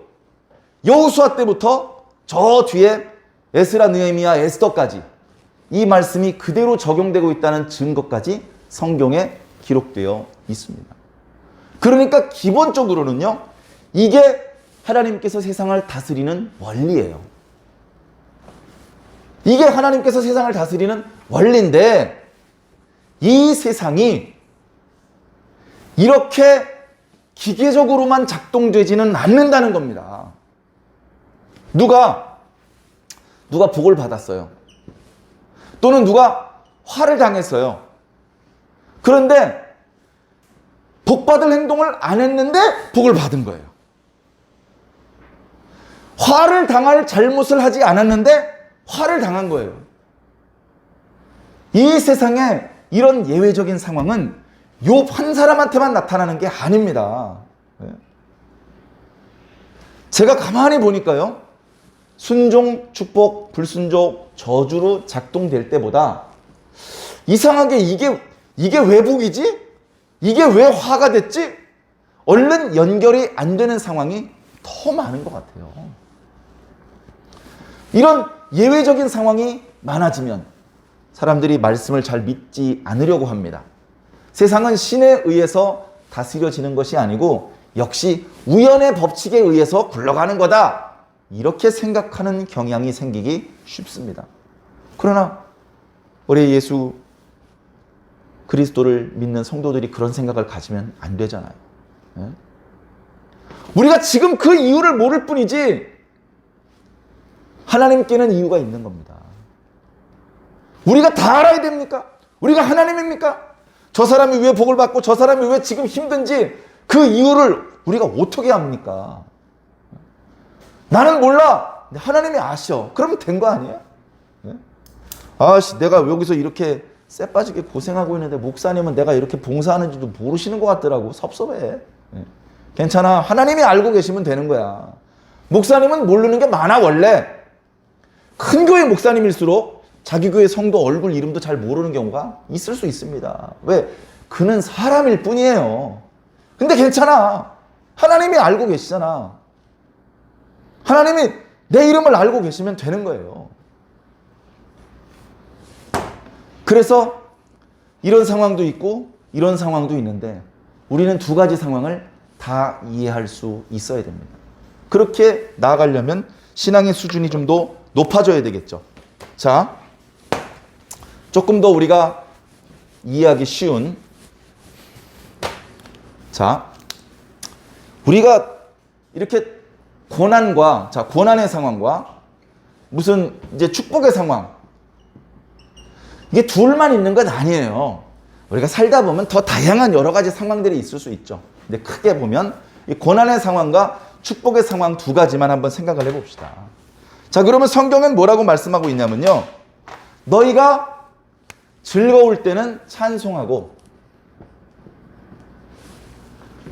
S1: 여호수아 때부터 저 뒤에 에스라, 느헤미야, 에스더까지 이 말씀이 그대로 적용되고 있다는 증거까지 성경에 기록되어 있습니다. 그러니까 기본적으로는요, 이게 하나님께서 세상을 다스리는 원리예요. 이게 하나님께서 세상을 다스리는 원리인데 이 세상이 이렇게 기계적으로만 작동되지는 않는다는 겁니다. 누가 복을 받았어요. 또는 누가 화를 당했어요. 그런데 복받을 행동을 안 했는데 복을 받은 거예요. 화를 당할 잘못을 하지 않았는데 화를 당한 거예요. 이 세상에 이런 예외적인 상황은 욥 한 사람한테만 나타나는 게 아닙니다. 제가 가만히 보니까요, 순종, 축복, 불순종, 저주로 작동될 때보다 이상하게 이게 왜 복이지? 이게 왜 화가 됐지? 얼른 연결이 안 되는 상황이 더 많은 것 같아요. 이런 예외적인 상황이 많아지면 사람들이 말씀을 잘 믿지 않으려고 합니다. 세상은 신에 의해서 다스려지는 것이 아니고 역시 우연의 법칙에 의해서 굴러가는 거다. 이렇게 생각하는 경향이 생기기 쉽습니다. 그러나 우리 예수 그리스도를 믿는 성도들이 그런 생각을 가지면 안 되잖아요. 우리가 지금 그 이유를 모를 뿐이지 하나님께는 이유가 있는 겁니다. 우리가 다 알아야 됩니까? 우리가 하나님입니까? 저 사람이 왜 복을 받고 저 사람이 왜 지금 힘든지 그 이유를 우리가 어떻게 합니까? 나는 몰라. 하나님이 아셔. 그러면 된 거 아니에요? 내가 여기서 이렇게 쎄 빠지게 고생하고 있는데 목사님은 내가 이렇게 봉사하는지도 모르시는 것 같더라고. 섭섭해. 괜찮아. 하나님이 알고 계시면 되는 거야. 목사님은 모르는 게 많아 원래. 큰 교회 목사님일수록 자기 교회 성도 얼굴 이름도 잘 모르는 경우가 있을 수 있습니다. 왜? 그는 사람일 뿐이에요. 근데 괜찮아. 하나님이 알고 계시잖아. 하나님이 내 이름을 알고 계시면 되는 거예요. 그래서 이런 상황도 있고 이런 상황도 있는데 우리는 두 가지 상황을 다 이해할 수 있어야 됩니다. 그렇게 나아가려면 신앙의 수준이 좀 더 높아져야 되겠죠. 자, 조금 더 우리가 이해하기 쉬운, 자, 우리가 이렇게 고난의 상황과 무슨 이제 축복의 상황, 이게 둘만 있는 건 아니에요. 우리가 살다 보면 더 다양한 여러 가지 상황들이 있을 수 있죠. 근데 크게 보면 이 고난의 상황과 축복의 상황 두 가지만 한번 생각을 해봅시다. 자, 그러면 성경은 뭐라고 말씀하고 있냐면요, 너희가 즐거울 때는 찬송하고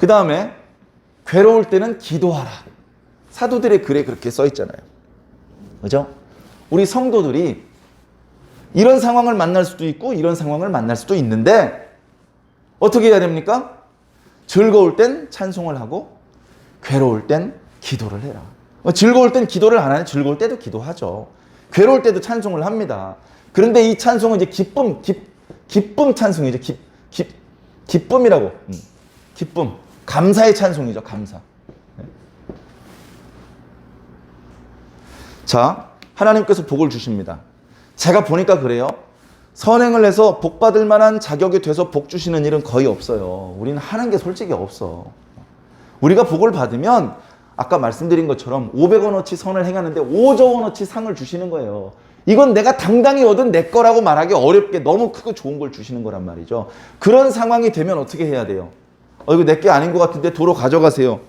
S1: 그 다음에 괴로울 때는 기도하라. 사도들의 글에 그렇게 써 있잖아요. 그죠? 우리 성도들이 이런 상황을 만날 수도 있고 이런 상황을 만날 수도 있는데 어떻게 해야 됩니까? 즐거울 땐 찬송을 하고 괴로울 땐 기도를 해라. 즐거울 땐 기도를 안 하네. 즐거울 때도 기도하죠. 괴로울 때도 찬송을 합니다. 그런데 이 찬송은 이제 기쁨 찬송이죠. 기쁨이라고. 기쁨. 감사의 찬송이죠. 감사. 자, 하나님께서 복을 주십니다. 제가 보니까 그래요. 선행을 해서 복 받을 만한 자격이 돼서 복 주시는 일은 거의 없어요. 우리는 하는 게 솔직히 없어. 우리가 복을 받으면 아까 말씀드린 것처럼 500원어치 선을 행하는데 5조 원어치 상을 주시는 거예요. 이건 내가 당당히 얻은 내 거라고 말하기 어렵게 너무 크고 좋은 걸 주시는 거란 말이죠. 그런 상황이 되면 어떻게 해야 돼요? 이거 내 게 아닌 것 같은데 도로 가져가세요.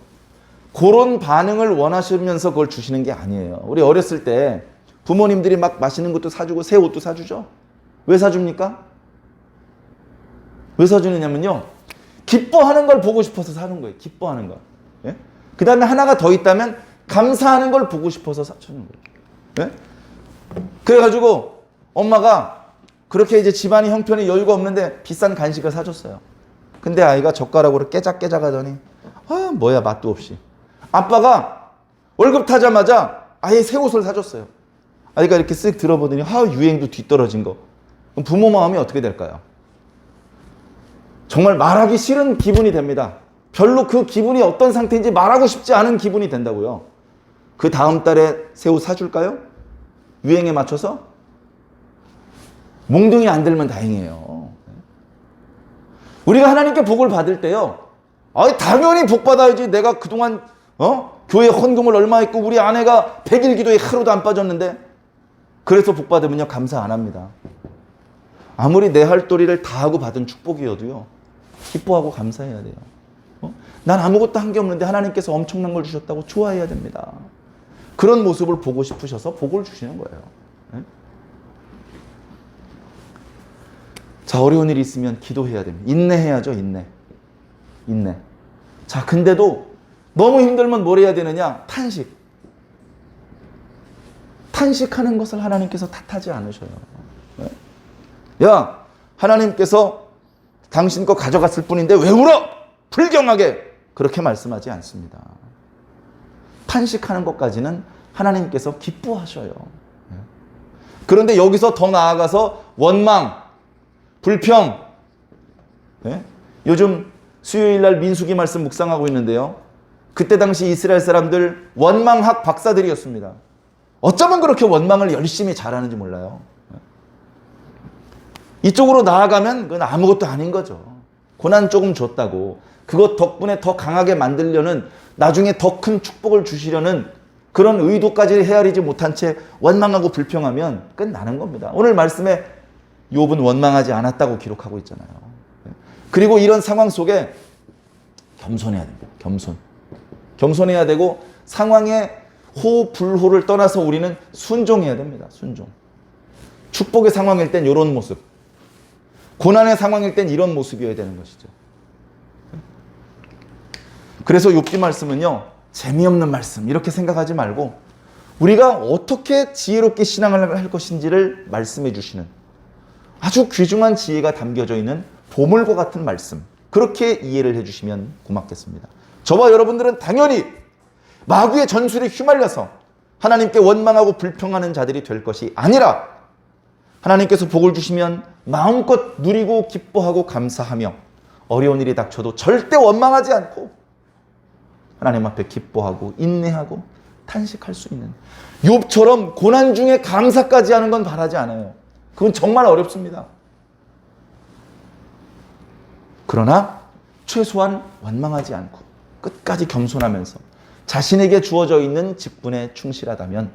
S1: 그런 반응을 원하시면서 그걸 주시는 게 아니에요. 우리 어렸을 때 부모님들이 막 맛있는 것도 사주고 새 옷도 사주죠. 왜 사줍니까? 왜 사주느냐면요, 기뻐하는 걸 보고 싶어서 사는 거예요. 기뻐하는 거. 예? 그 다음에 하나가 더 있다면 감사하는 걸 보고 싶어서 사주는 거예요. 예? 그래가지고 엄마가 그렇게 이제 집안이 형편이 여유가 없는데 비싼 간식을 사줬어요. 근데 아이가 젓가락으로 깨작깨작 하더니 뭐야, 맛도 없이. 아빠가 월급 타자마자 아예 새 옷을 사줬어요. 아이가 이렇게 쓱 들어보더니 유행도 뒤떨어진 거. 그럼 부모 마음이 어떻게 될까요? 정말 말하기 싫은 기분이 됩니다. 별로 그 기분이 어떤 상태인지 말하고 싶지 않은 기분이 된다고요. 그 다음 달에 새 옷 사줄까요? 유행에 맞춰서? 몽둥이 안 들면 다행이에요. 우리가 하나님께 복을 받을 때요, 당연히 복 받아야지. 내가 그동안 교회 헌금을 얼마 했고 우리 아내가 100일 기도에 하루도 안 빠졌는데, 그래서 복 받으면요 감사 안 합니다. 아무리 내 할 도리를 다 하고 받은 축복이어도요 기뻐하고 감사해야 돼요. 난 아무것도 한 게 없는데 하나님께서 엄청난 걸 주셨다고 좋아해야 됩니다. 그런 모습을 보고 싶으셔서 복을 주시는 거예요. 자, 어려운 일이 있으면 기도해야 됩니다. 인내해야죠. 인내. 자, 근데도 너무 힘들면 뭘 해야 되느냐? 탄식하는 것을 하나님께서 탓하지 않으셔요. 야, 하나님께서 당신 거 가져갔을 뿐인데 왜 울어? 불경하게. 그렇게 말씀하지 않습니다. 탄식하는 것까지는 하나님께서 기뻐하셔요. 그런데 여기서 더 나아가서 원망, 불평. 요즘 수요일날 민수기 말씀 묵상하고 있는데요, 그때 당시 이스라엘 사람들 원망학 박사들이었습니다. 어쩌면 그렇게 원망을 열심히 잘하는지 몰라요. 이쪽으로 나아가면 그건 아무것도 아닌 거죠. 고난 조금 줬다고 그것 덕분에 더 강하게 만들려는, 나중에 더 큰 축복을 주시려는 그런 의도까지 헤아리지 못한 채 원망하고 불평하면 끝나는 겁니다. 오늘 말씀에 욥은 원망하지 않았다고 기록하고 있잖아요. 그리고 이런 상황 속에 겸손해야 됩니다. 겸손해야 되고, 상황의 호불호를 떠나서 우리는 순종해야 됩니다. 순종. 축복의 상황일 땐 이런 모습, 고난의 상황일 땐 이런 모습이어야 되는 것이죠. 그래서 욥기 말씀은요, 재미없는 말씀 이렇게 생각하지 말고 우리가 어떻게 지혜롭게 신앙을 할 것인지를 말씀해 주시는 아주 귀중한 지혜가 담겨져 있는 보물과 같은 말씀, 그렇게 이해를 해주시면 고맙겠습니다. 저와 여러분들은 당연히 마귀의 전술에 휘말려서 하나님께 원망하고 불평하는 자들이 될 것이 아니라, 하나님께서 복을 주시면 마음껏 누리고 기뻐하고 감사하며 어려운 일이 닥쳐도 절대 원망하지 않고 하나님 앞에 기뻐하고 인내하고 탄식할 수 있는, 욥처럼 고난 중에 감사까지 하는 건 바라지 않아요. 그건 정말 어렵습니다. 그러나 최소한 원망하지 않고 끝까지 겸손하면서 자신에게 주어져 있는 직분에 충실하다면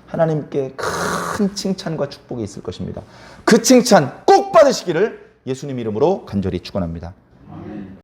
S1: 하나님께 큰 칭찬과 축복이 있을 것입니다. 그 칭찬 꼭 받으시기를 예수님 이름으로 간절히 축원합니다.